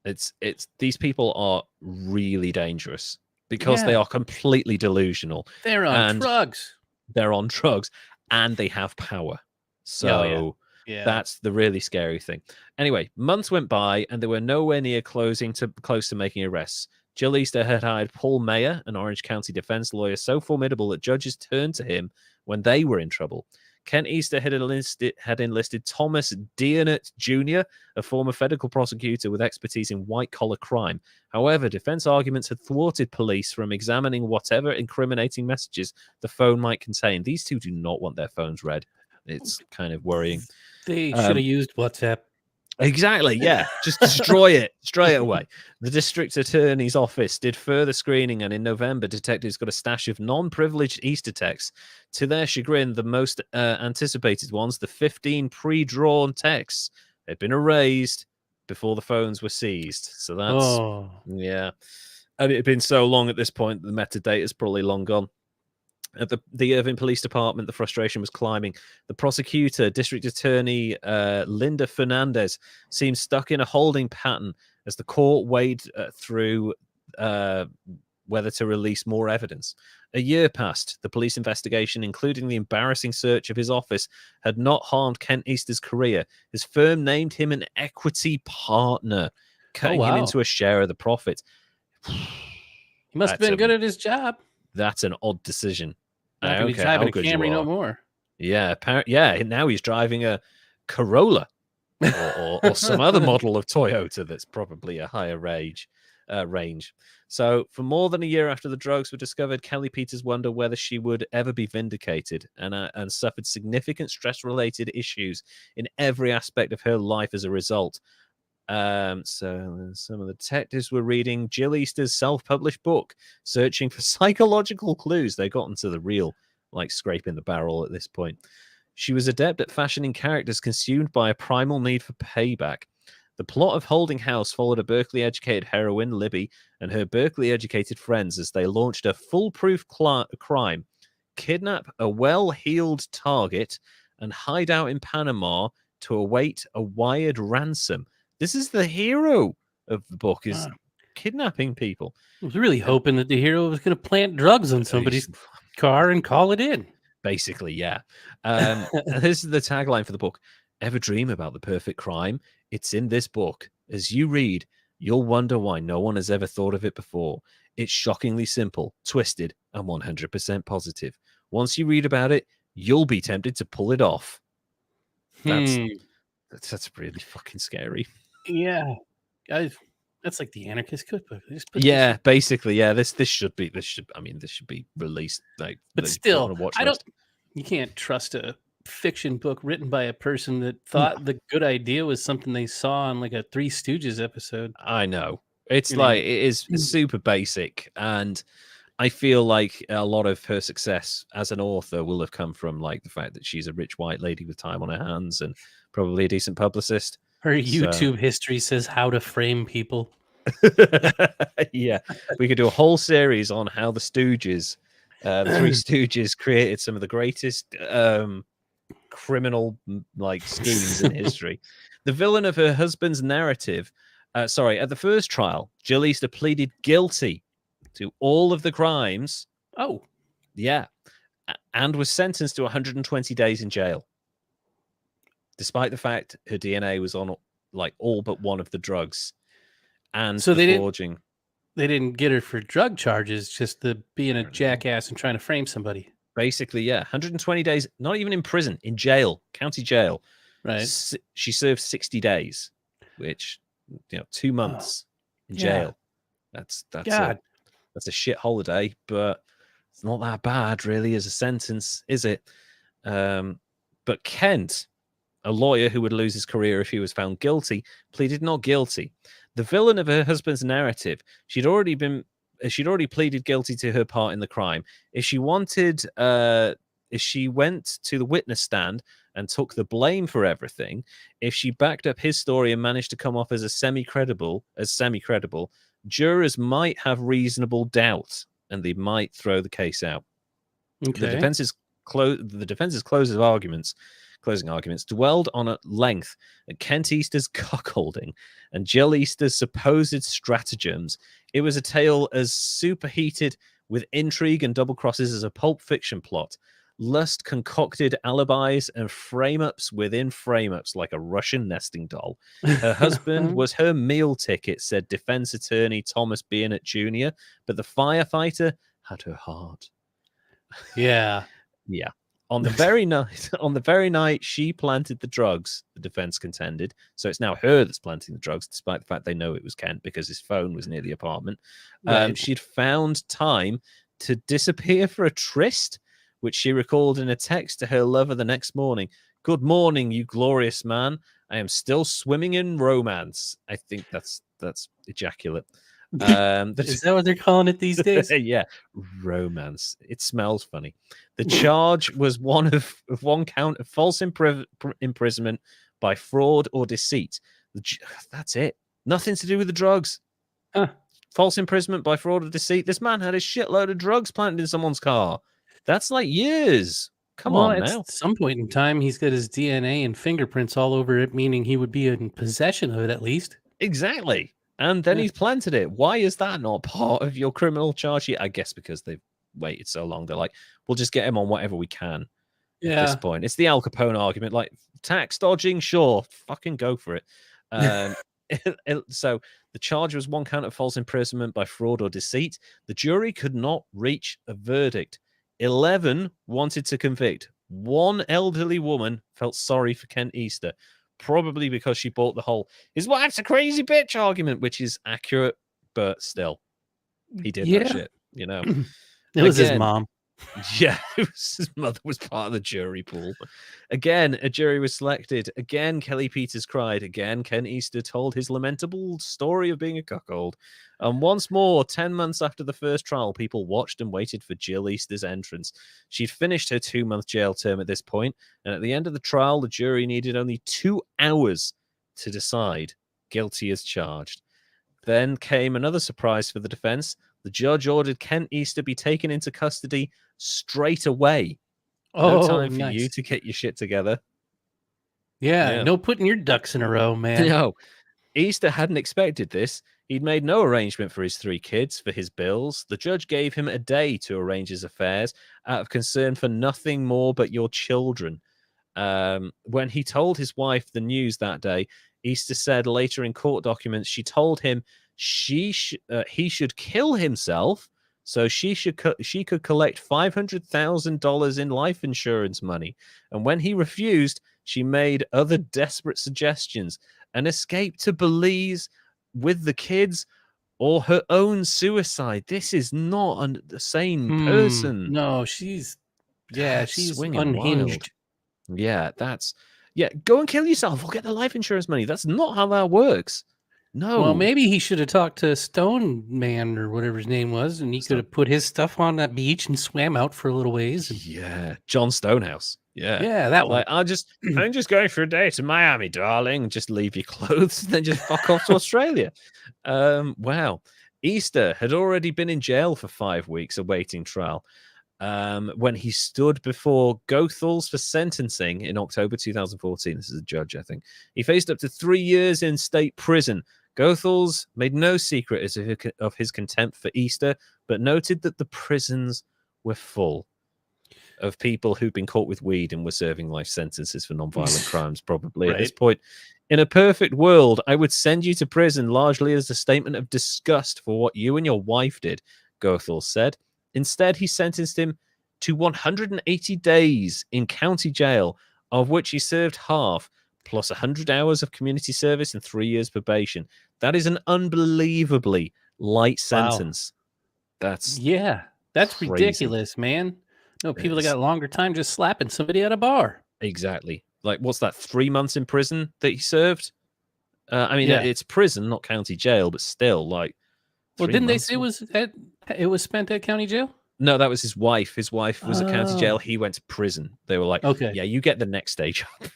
It's these people are really dangerous because they are completely delusional. They're on drugs. They're on drugs and they have power. So that's the really scary thing. Anyway, months went by and they were nowhere near close to making arrests. Jill Easter had hired Paul Mayer, an Orange County defense lawyer so formidable that judges turned to him when they were in trouble. Kent Easter had enlisted Thomas Dearnett Jr., a former federal prosecutor with expertise in white-collar crime. However, defense arguments had thwarted police from examining whatever incriminating messages the phone might contain. These two do not want their phones read. It's kind of worrying. They should have used WhatsApp. Exactly, yeah. Just destroy it straight away. The district attorney's office did further screening, and in November, detectives got a stash of non-privileged Easter texts. To their chagrin, the most anticipated ones, the 15 pre-drawn texts, had been erased before the phones were seized. So that's, yeah. And it had been so long at this point, the metadata is probably long gone. At the Irving Police Department, the frustration was climbing. The prosecutor, District Attorney Linda Fernandez, seemed stuck in a holding pattern as the court weighed through whether to release more evidence. A year passed. The police investigation, including the embarrassing search of his office, had not harmed Kent Easter's career. His firm named him an equity partner, cutting him into a share of the profit. He must have been good at his job. That's an odd decision. Not going to be driving a Camry no more. Yeah, now he's driving a Corolla or some other model of Toyota that's probably a higher range. So for more than a year after the drugs were discovered, Kelly Peters wondered whether she would ever be vindicated, and suffered significant stress-related issues in every aspect of her life as a result. So some of the detectives were reading Jill Easter's self-published book, searching for psychological clues. They got into the real, like, scraping the barrel at this point. She was adept at fashioning characters consumed by a primal need for payback. The plot of Holding House followed a Berkeley-educated heroine, Libby, and her Berkeley-educated friends as they launched a foolproof crime, kidnap a well-heeled target, and hide out in Panama to await a wired ransom. This is the hero of the book, is kidnapping people. I was really hoping that the hero was going to plant drugs on somebody's car and call it in. Basically, yeah. This is the tagline for the book. Ever dream about the perfect crime? It's in this book. As you read, you'll wonder why no one has ever thought of it before. It's shockingly simple, twisted, and 100% positive. Once you read about it, you'll be tempted to pull it off. That's really fucking scary. Yeah, guys, that's like the Anarchist Cookbook. Yeah, basically, yeah. This should be released. Like, but still, you can't trust a fiction book written by a person that thought the good idea was something they saw on like a Three Stooges episode. I know. It's like, it is super basic, and I feel like a lot of her success as an author will have come from, like, the fact that she's a rich white lady with time on her hands and probably a decent publicist. Her YouTube history says how to frame people. Yeah, we could do a whole series on how the Stooges, the Three Stooges, created some of the greatest criminal, like, schemes in history. The villain of her husband's narrative, at the first trial, Jill Easter pleaded guilty to all of the crimes. Oh, yeah, and was sentenced to 120 days in jail, despite the fact her DNA was on, like, all but one of the drugs. And so they didn't get her for drug charges, just the being a jackass and trying to frame somebody. Basically, yeah, 120 days, not even in prison, in jail, county jail. Right. She served 60 days, which, 2 months in jail. That's a shit holiday, but it's not that bad, really, as a sentence, is it? But Kent, a lawyer who would lose his career if he was found guilty, pleaded not guilty. The villain of her husband's narrative, she'd already pleaded guilty to her part in the crime. If she went to the witness stand and took the blame for everything, if she backed up his story and managed to come off as semi-credible, jurors might have reasonable doubt and they might throw the case out. Okay. The defense's closing arguments dwelled on at length at Kent Easter's cuckolding and Jill Easter's supposed stratagems. It was a tale as superheated with intrigue and double crosses as a Pulp Fiction plot. Lust concocted alibis and frame-ups within frame-ups like a Russian nesting doll. Her husband was her meal ticket, said defense attorney Thomas Biernat Jr., but the firefighter had her heart. Yeah. Yeah. On the very night she planted the drugs, the defense contended. So it's now her that's planting the drugs, despite the fact they know it was Kent because his phone was near the apartment. Right. She'd found time to disappear for a tryst, which she recalled in a text to her lover the next morning. "Good morning, you glorious man. I am still swimming in romance. I think that's ejaculate. Is that what they're calling it these days? Yeah, romance. It smells funny. The charge was one count of false imprisonment by fraud or deceit. That's it. Nothing to do with the drugs. Huh. False imprisonment by fraud or deceit. This man had a shitload of drugs planted in someone's car. That's like years. Come on now. At some point in time, he's got his DNA and fingerprints all over it, meaning he would be in possession of it at least. Exactly. And then he's planted it. Why is that not part of your criminal charge sheet? I guess because they've waited so long. They're like, we'll just get him on whatever we can at this point. It's the Al Capone argument. Like, tax dodging, sure. Fucking go for it. So the charge was one count of false imprisonment by fraud or deceit. The jury could not reach a verdict. 11 wanted to convict. One elderly woman felt sorry for Kent Easter, probably because she bought the whole his wife's a crazy bitch argument, which is accurate, but still, he did that shit, you know. It was his mom. Yeah, his mother was part of the jury pool. Again, a jury was selected. Again, Kelly Peters cried. Again, Kent Easter told his lamentable story of being a cuckold. And once more, 10 months after the first trial, people watched and waited for Jill Easter's entrance. She'd finished her 2-month jail term at this point, and at the end of the trial, the jury needed only 2 hours to decide guilty as charged. Then came another surprise for the defense. The judge ordered Kent Easter be taken into custody straight away. No time for you to get your shit together. Yeah, no putting your ducks in a row, man. No, Easter hadn't expected this. He'd made no arrangement for his 3 kids, for his bills. The judge gave him a day to arrange his affairs out of concern for nothing more but your children. When he told his wife the news that day, Easter said later in court documents she told him he should kill himself so she could collect $500,000 in life insurance money. And when he refused, she made other desperate suggestions: an escape to Belize with the kids, or her own suicide. This is not a sane person. No, she's swinging unhinged. Wild. Yeah, go and kill yourself or get the life insurance money. That's not how that works. No. Well, maybe he should have talked to Stone Man or whatever his name was, and he could have put his stuff on that beach and swam out for a little ways. Yeah, John Stonehouse. Yeah, that one. Like, I'm just going for a day to Miami, darling. Just leave your clothes and then just fuck off to Australia. Wow. Easter had already been in jail for 5 weeks awaiting trial. When he stood before Goethals for sentencing in October 2014. This is a judge, I think. He faced up to 3 years in state prison. Goethals made no secret of his contempt for Easter, but noted that the prisons were full of people who'd been caught with weed and were serving life sentences for non-violent crimes, probably at this point. In a perfect world, I would send you to prison largely as a statement of disgust for what you and your wife did, Goethals said. Instead, he sentenced him to 180 days in county jail, of which he served half, plus 100 hours of community service and 3 years probation. That is an unbelievably light sentence. Wow. That's crazy. Ridiculous, man. No, people that got longer time just slapping somebody at a bar. Exactly. Like, what's that, 3 months in prison that he served? It's prison, not county jail, but still, like. Well, didn't they say it was spent at county jail? No, that was his wife. His wife was at county jail. He went to prison. They were like, okay, yeah, you get the next stage up.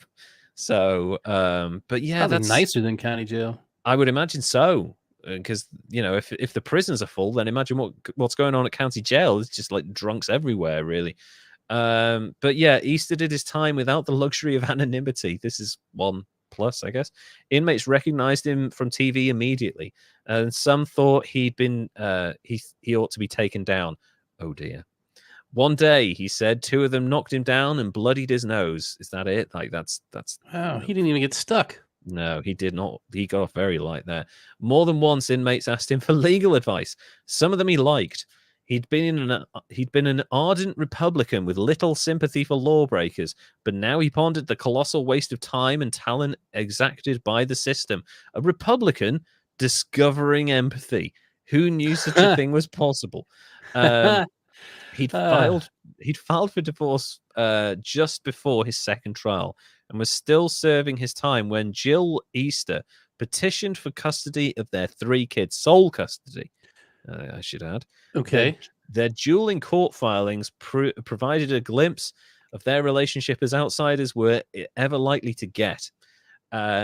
So, but yeah, that's nicer than county jail. I would imagine so, because if the prisons are full, then imagine what's going on at county jail. It's just like drunks everywhere, really. But yeah, Easter did his time without the luxury of anonymity. This is one plus, I guess. Inmates recognized him from TV immediately, and some thought he'd been he ought to be taken down. Oh dear. One day, he said, 2 of them knocked him down and bloodied his nose. Is that it? Like, that's wow, he didn't even get stuck. No, he did not. He got off very light there. More than once, inmates asked him for legal advice. Some of them he liked. He'd been an ardent Republican with little sympathy for lawbreakers, but now he pondered the colossal waste of time and talent exacted by the system. A Republican discovering empathy. Who knew such a thing was possible? He'd filed for divorce just before his second trial and was still serving his time when Jill Easter petitioned for custody of their 3 kids, sole custody, I should add. Okay. Their dueling court filings provided a glimpse of their relationship as outsiders were ever likely to get.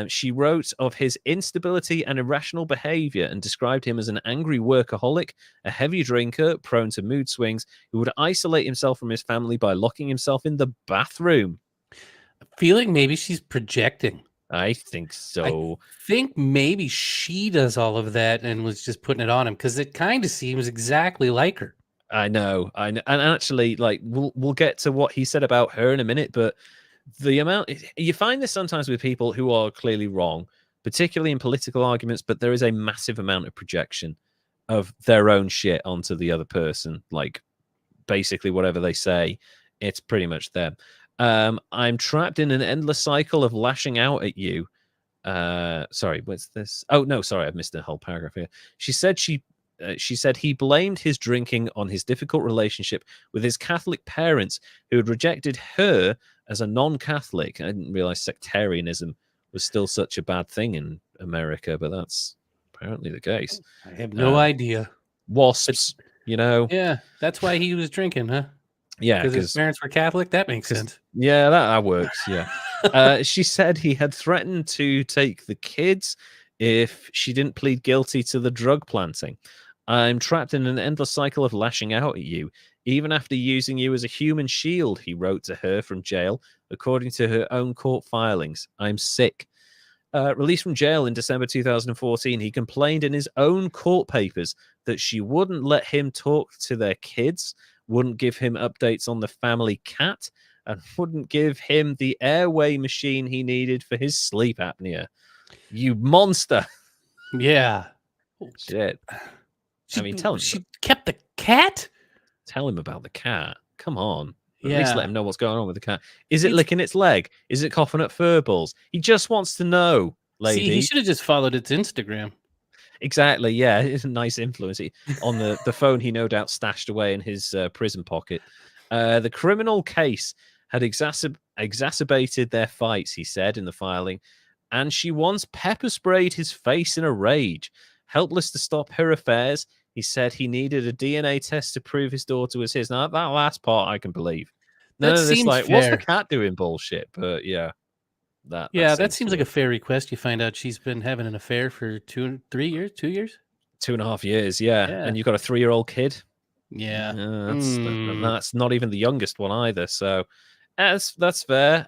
She wrote of his instability and irrational behavior and described him as an angry workaholic, a heavy drinker, prone to mood swings, who would isolate himself from his family by locking himself in the bathroom. I feel like maybe she's projecting. I think so. I think maybe she does all of that and was just putting it on him because it kind of seems exactly like her. I know. And actually, like, we'll get to what he said about her in a minute, but the amount you find this sometimes with people who are clearly wrong, particularly in political arguments, but there is a massive amount of projection of their own shit onto the other person. Like, basically, whatever they say, it's pretty much them. I'm trapped in an endless cycle of lashing out at you. Sorry, what's this? Oh no, sorry, I've missed a whole paragraph here. She said he blamed his drinking on his difficult relationship with his Catholic parents who had rejected her as a non-Catholic. I didn't realize sectarianism was still such a bad thing in America, but that's apparently the case. I have no idea. Wasps, Yeah, that's why he was drinking, huh? Yeah, because his parents were Catholic. That makes sense. Yeah, that works. Yeah. She said he had threatened to take the kids if she didn't plead guilty to the drug planting. I'm trapped in an endless cycle of lashing out at you, even after using you as a human shield, he wrote to her from jail, according to her own court filings. I'm sick. Released from jail in December 2014, he complained in his own court papers that she wouldn't let him talk to their kids, wouldn't give him updates on the family cat, and wouldn't give him the airway machine he needed for his sleep apnea. You monster. Yeah. Shit. Tell him. She kept the cat? Tell him about the cat. Come on. Yeah. At least let him know what's going on with the cat. Is it licking its leg? Is it coughing up fur balls? He just wants to know, lady. See, he should have just followed its Instagram. Exactly, yeah. It's a nice influence. On the phone he no doubt stashed away in his prison pocket. The criminal case had exacerbated their fights, he said in the filing, and she once pepper sprayed his face in a rage. Helpless to stop her affairs, he said he needed a DNA test to prove his daughter was his. Now, that last part I can believe. None of this, like, fair. What's the cat doing bullshit? But yeah. That seems like a fair request. You find out she's been having an affair for 2 years. 2.5 years, yeah. And you've got a 3-year-old kid. Yeah. That's not even the youngest one either. So that's fair.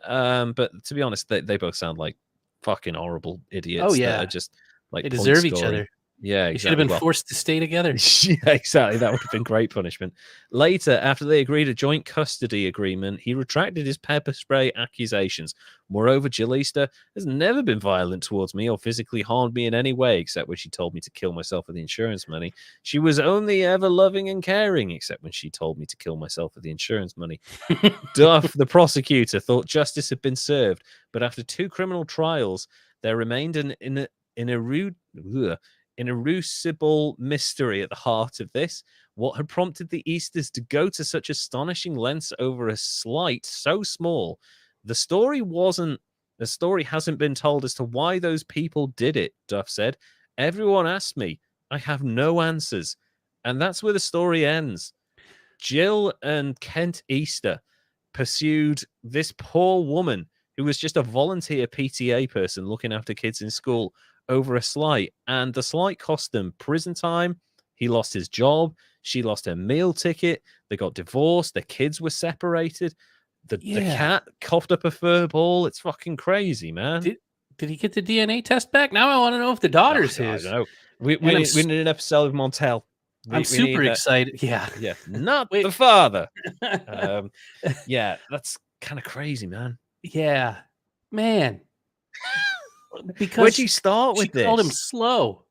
But to be honest, they both sound like fucking horrible idiots. Oh, yeah. That are just like they deserve each other. Yeah, exactly. They should have been forced to stay together. Yeah, exactly. That would have been great punishment. Later, after they agreed a joint custody agreement, he retracted his pepper spray accusations. Moreover, Jill Easter has never been violent towards me or physically harmed me in any way, except when she told me to kill myself for the insurance money. She was only ever loving and caring, except when she told me to kill myself for the insurance money. Duff, the prosecutor, thought justice had been served, but after 2 criminal trials, there remained an irreducible mystery at the heart of this. What had prompted the Easters to go to such astonishing lengths over a slight so small? The story hasn't been told as to why those people did it, Duff said. Everyone asked me. I have no answers. And that's where the story ends. Jill and Kent Easter pursued this poor woman who was just a volunteer PTA person looking after kids in school over a slight, and the slight cost them prison time. He lost his job. She lost her meal ticket. They got divorced. Their kids were separated. The cat coughed up a fur ball. It's fucking crazy, man. Did he get the DNA test back? Now I want to know if the daughter's his. I don't know. We need an episode of Montel. I'm super excited. Yeah. Not the father. Yeah, that's kind of crazy, man. Yeah, man. Because where'd you start with this? She called him slow.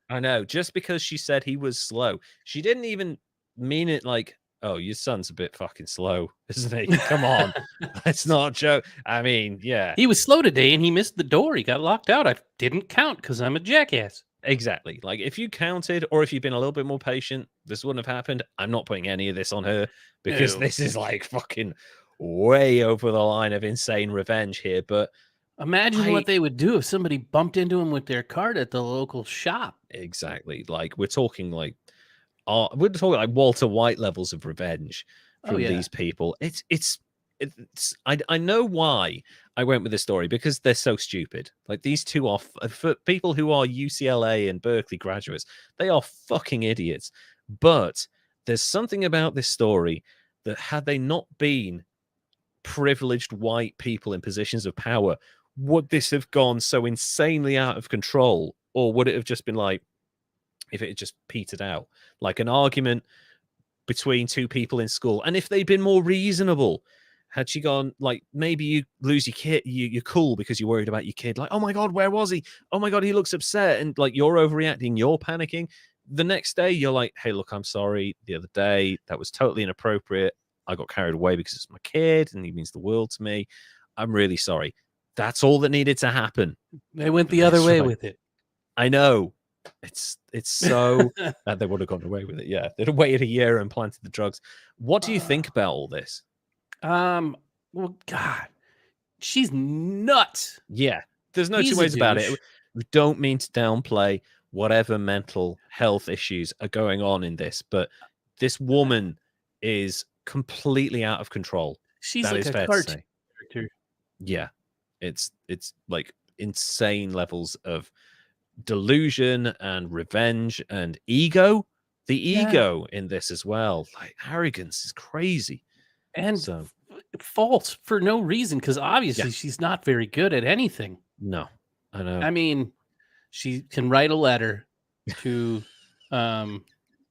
I know. Just because she said he was slow, she didn't even mean it like, "Oh, your son's a bit fucking slow, isn't he? Come on, it's not a joke." I mean, yeah, he was slow today, and he missed the door. He got locked out. I didn't count because I'm a jackass. Exactly. Like if you counted, or if you'd been a little bit more patient, this wouldn't have happened. I'm not putting any of this on her because this is like fucking way over the line of insane revenge here. But imagine what they would do if somebody bumped into him with their cart at the local shop. Exactly. Like we're talking like Walter White levels of revenge from these people. I know why I went with this story, because they're so stupid. Like these two are for people who are UCLA and Berkeley graduates, they are fucking idiots. But there's something about this story that, had they not been privileged white people in positions of power, would this have gone so insanely out of control? Or would it have just been like, if it had just petered out, like an argument between two people in school? And if they'd been more reasonable, had she gone, like, maybe you lose your kid, you're cool because you're worried about your kid. Like, oh my God, where was he? Oh my God, he looks upset. And like, you're overreacting, you're panicking. The next day, you're like, hey, look, I'm sorry. The other day, that was totally inappropriate. I got carried away because it's my kid and he means the world to me. I'm really sorry. That's all that needed to happen. They went the other way with it. I know. It's so that they would have gone away with it. Yeah, they'd have waited a year and planted the drugs. What do you think about all this? Well, God, she's nuts. Yeah, there's no two ways about it. We don't mean to downplay whatever mental health issues are going on in this, but this woman is completely out of control. She's like a cartoon character. Yeah, it's like insane levels of delusion and revenge and ego. The ego in this as well, like arrogance, is crazy and false for no reason, because obviously she's not very good at anything. No, I know. I mean, she can write a letter to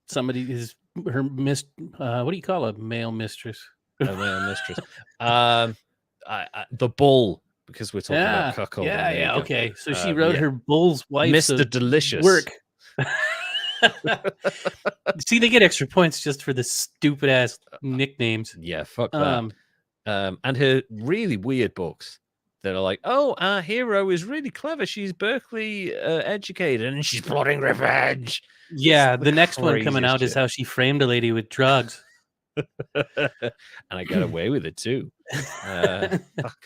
somebody, is her what do you call a male mistress? A male mistress. The bull, because we're talking about cuckold. Yeah. Okay. So she wrote her bull's wife, Mr. Delicious. Work. See, they get extra points just for the stupid ass nicknames. Yeah, fuck that. And her really weird books that are like, oh, our hero is really clever. She's Berkeley educated and she's plotting revenge. Yeah, the next one coming out is how she framed a lady with drugs. And I got away with it too. Fuck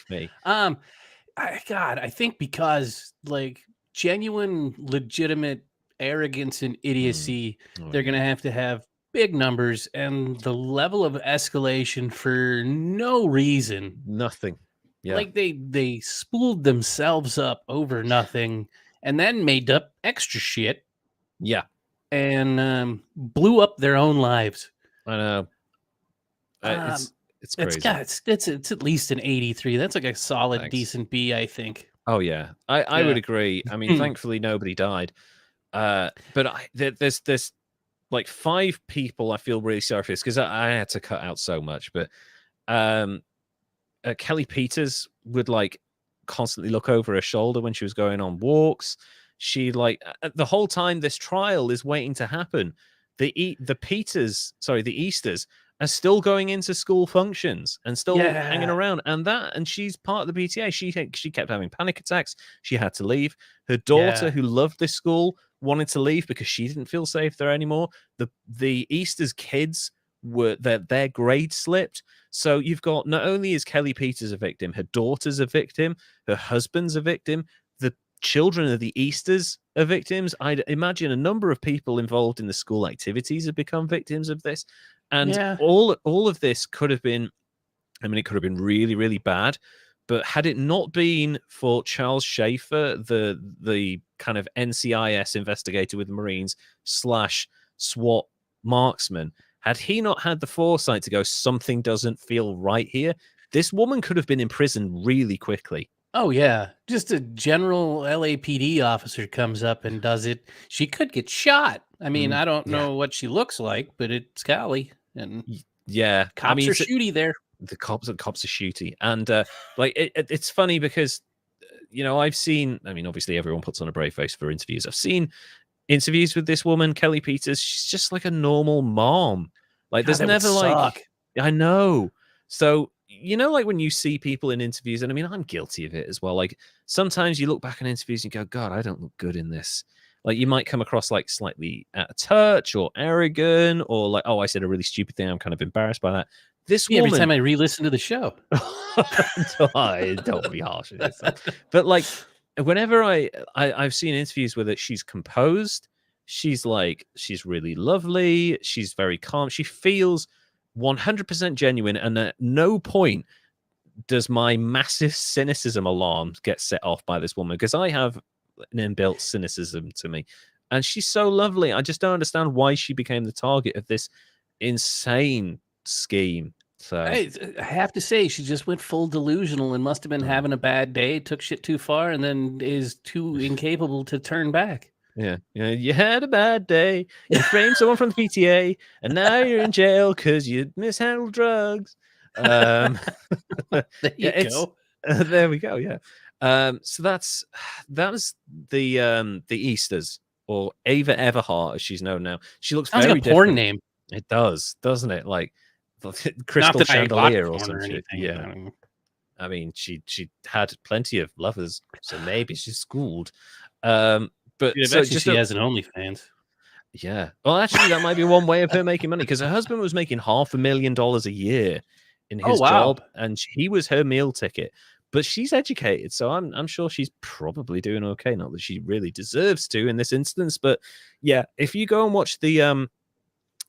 me. I think because like genuine, legitimate arrogance and idiocy, they're gonna have to have big numbers, and the level of escalation for no reason. Nothing. Yeah. Like they spooled themselves up over nothing and then made up extra shit. Yeah. And blew up their own lives. I know. It's crazy. It's at least an 83. That's like a solid, decent B, I think. Oh yeah, I would agree. I mean, thankfully nobody died. But there's like 5 people I feel really sorry for this, because I had to cut out so much. But Kelly Peters would like constantly look over her shoulder when she was going on walks. She like the whole time this trial is waiting to happen, the Easters are still going into school functions and still hanging around, and she's part of the PTA. She kept having panic attacks. She had to leave. Her daughter, who loved this school, wanted to leave because she didn't feel safe there anymore. The Easters kids were their grade slipped. So you've got, not only is Kelly Peters a victim, her daughter's a victim, her husband's a victim, the children of the Easters are victims. I'd imagine a number of people involved in the school activities have become victims of this. And all of this could have been, I mean, it could have been really, really bad. But had it not been for Charles Schaefer, the kind of NCIS investigator with the Marines / SWAT marksman, had he not had the foresight to go, something doesn't feel right here, this woman could have been in prison really quickly. Oh, yeah. Just a general LAPD officer comes up and does it. She could get shot. I mean, I don't know what she looks like, but it's Cali. And cops are shooty there. The cops are shooty. And like it's funny because, you know, I've seen, I mean, obviously everyone puts on a brave face for interviews. I've seen interviews with this woman, Kelly Peters. She's just like a normal mom. Like there's never like, I know. So, you know, like when you see people in interviews, and I mean, I'm guilty of it as well. Like sometimes you look back on interviews and you go, God, I don't look good in this. Like you might come across like slightly out of touch or arrogant, or like, oh, I said a really stupid thing, I'm kind of embarrassed by that. This Every woman. time I re-listen to the show. Don't be harsh on yourself. But like, whenever I've seen interviews with it, she's composed. She's really lovely. She's very calm. She feels 100% genuine, and at no point does my massive cynicism alarm get set off by this woman, because I have an inbuilt cynicism to me, and she's so lovely. I just don't understand why she became the target of this insane scheme. So I have to say, she just went full delusional and must have been having a bad day, took shit too far, and then is too incapable to turn back. Yeah, you had a bad day. You framed someone from the PTA, and now you're in jail because you mishandled drugs. There you go. There we go. Yeah. So that was the Easters, or Ava Everhart, as she's known now. She looks Sounds very like a porn different. name. It does, doesn't it? Like Crystal Chandelier or something. Yeah. I mean, she had plenty of lovers, so maybe she's schooled. But so she has an OnlyFans. Yeah. Well, actually, that might be one way of her making money, because her husband was making $500,000 a year in his job, and he was her meal ticket. But she's educated, so I'm sure she's probably doing okay. Not that she really deserves to in this instance, but yeah, if you go and watch the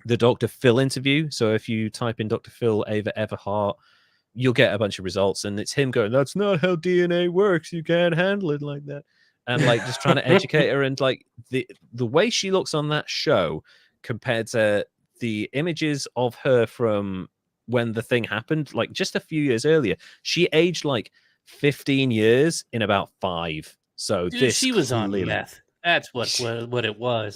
Dr. Phil interview, so if you type in Dr. Phil Ava Everhart, you'll get a bunch of results, and it's him going, "That's not how DNA works. You can't handle it like that." And like just trying to educate her, and like the way she looks on that show compared to the images of her from when the thing happened, like just a few years earlier, she aged like 15 years in about 5. So dude, she was on meth. That's what it was.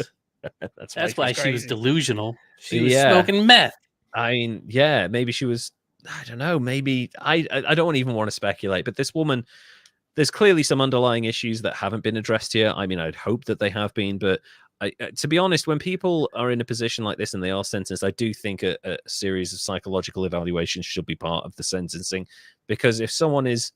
That's why she was delusional. She was smoking meth. I mean, yeah, maybe she was. I don't know. Maybe I don't even want to speculate, but this woman, there's clearly some underlying issues that haven't been addressed here. I mean, I'd hope that they have been, but to be honest, when people are in a position like this and they are sentenced, I do think a series of psychological evaluations should be part of the sentencing, because if someone is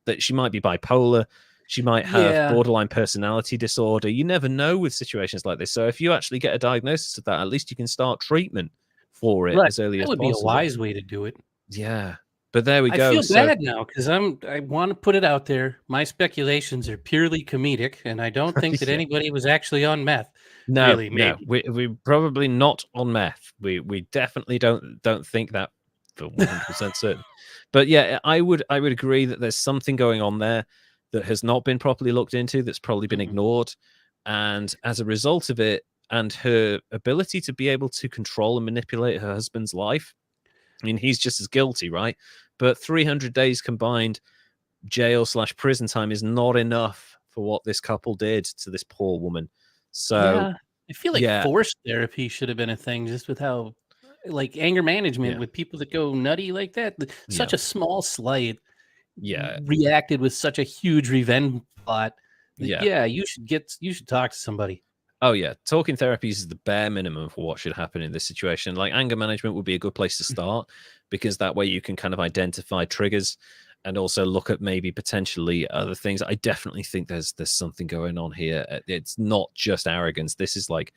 that she might be bipolar, she might have borderline personality disorder. You never know with situations like this. So if you actually get a diagnosis of that, at least you can start treatment for it as early as possible. That would be a wise way to do it. Yeah. But there we go. I feel bad now, because I want to put it out there. My speculations are purely comedic, and I don't think that anybody was actually on meth. No, really, no, we probably not on meth. We definitely don't think that for 100% certain. But yeah, I would agree that there's something going on there that has not been properly looked into, that's probably been ignored, and as a result of it, and her ability to be able to control and manipulate her husband's life. I mean, he's just as guilty, right? But 300 days combined jail/prison time is not enough for what this couple did to this poor woman. So I feel like forced therapy should have been a thing, just with how, like, anger management with people that go nutty like that. Such a small slight reacted with such a huge revenge plot. You should talk to somebody. Oh yeah, talking therapies is the bare minimum for what should happen in this situation. Like, anger management would be a good place to start, because that way you can kind of identify triggers and also look at maybe potentially other things. I definitely think there's something going on here. It's not just arrogance. This is like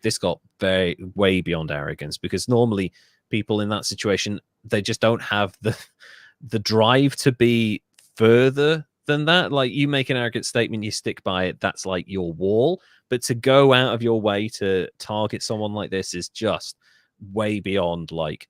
this got way beyond arrogance, because normally people in that situation, they just don't have the drive to be further than that. Like, you make an arrogant statement, you stick by it, that's like your wall. But to go out of your way to target someone like this is just way beyond like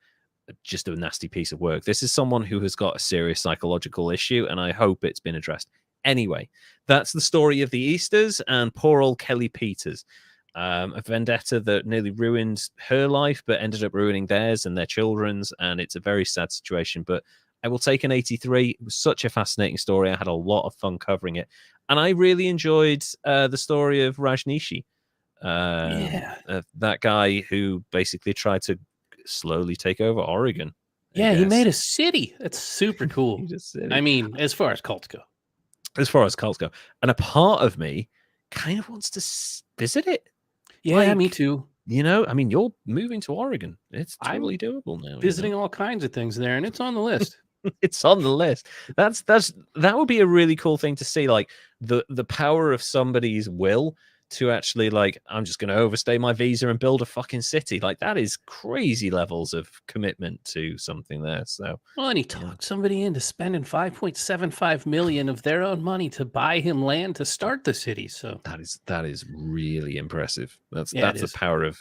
just a nasty piece of work. This is someone who has got a serious psychological issue, and I hope it's been addressed. Anyway, that's the story of the Easters and poor old Kelly Peters. A vendetta that nearly ruined her life, but ended up ruining theirs and their children's, and it's a very sad situation. But I will take an 83. It was such a fascinating story. I had a lot of fun covering it. And I really enjoyed the story of Rajneesh. That guy who basically tried to slowly take over Oregon. Yeah, he made a city. That's super cool. I mean, as far as cults go. And a part of me kind of wants to visit it. Yeah, like, me too. You know, I mean, you're moving to Oregon. It's totally doable now. Visiting all kinds of things there, and it's on the list. It's on the list. That would be a really cool thing to see, like the power of somebody's will to actually like, I'm just going to overstay my visa and build a fucking city. Like, that is crazy levels of commitment to something there. So, well, and he talked somebody into spending 5.75 million of their own money to buy him land to start the city. So that is really impressive. That's Yeah, it the is. power of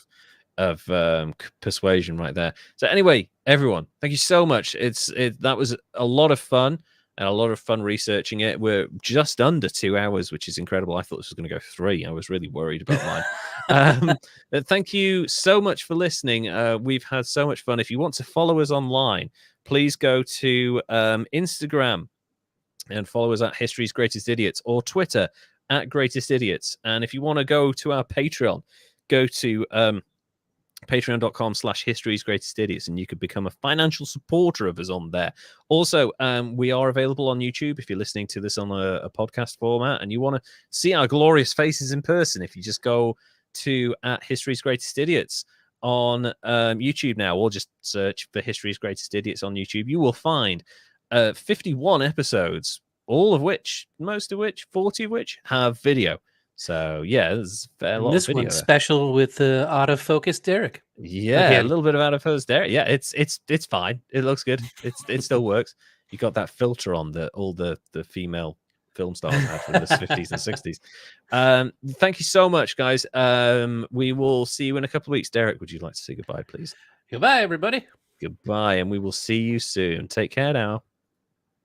persuasion right there. So anyway, everyone, thank you so much. That was a lot of fun and a lot of fun researching it. We're just under 2 hours, which is incredible. I thought this was going to go 3. I was really worried about mine. Thank you so much for listening. We've had so much fun. If you want to follow us online, please go to Instagram and follow us at History's Greatest Idiots, or Twitter at Greatest Idiots. And if you want to go to our Patreon, go to patreon.com/History's Greatest Idiots, and you could become a financial supporter of us on there. Also, we are available on YouTube if you're listening to this on a podcast format and you want to see our glorious faces in person. If you just go to at History's Greatest Idiots on YouTube now, or just search for History's Greatest Idiots on YouTube, you will find 51 episodes, most of which 40 of which have video. So yeah, there's a fair lot of video. This one's special with autofocus Derek. Yeah, Again. a little bit of autofocus Derek. Yeah, it's fine. It looks good. It still works. You got that filter on that all the female film stars had from the 50s and 60s. Thank you so much, guys. We will see you in a couple of weeks. Derek, would you like to say goodbye, please? Goodbye, everybody. Goodbye, and we will see you soon. Take care now.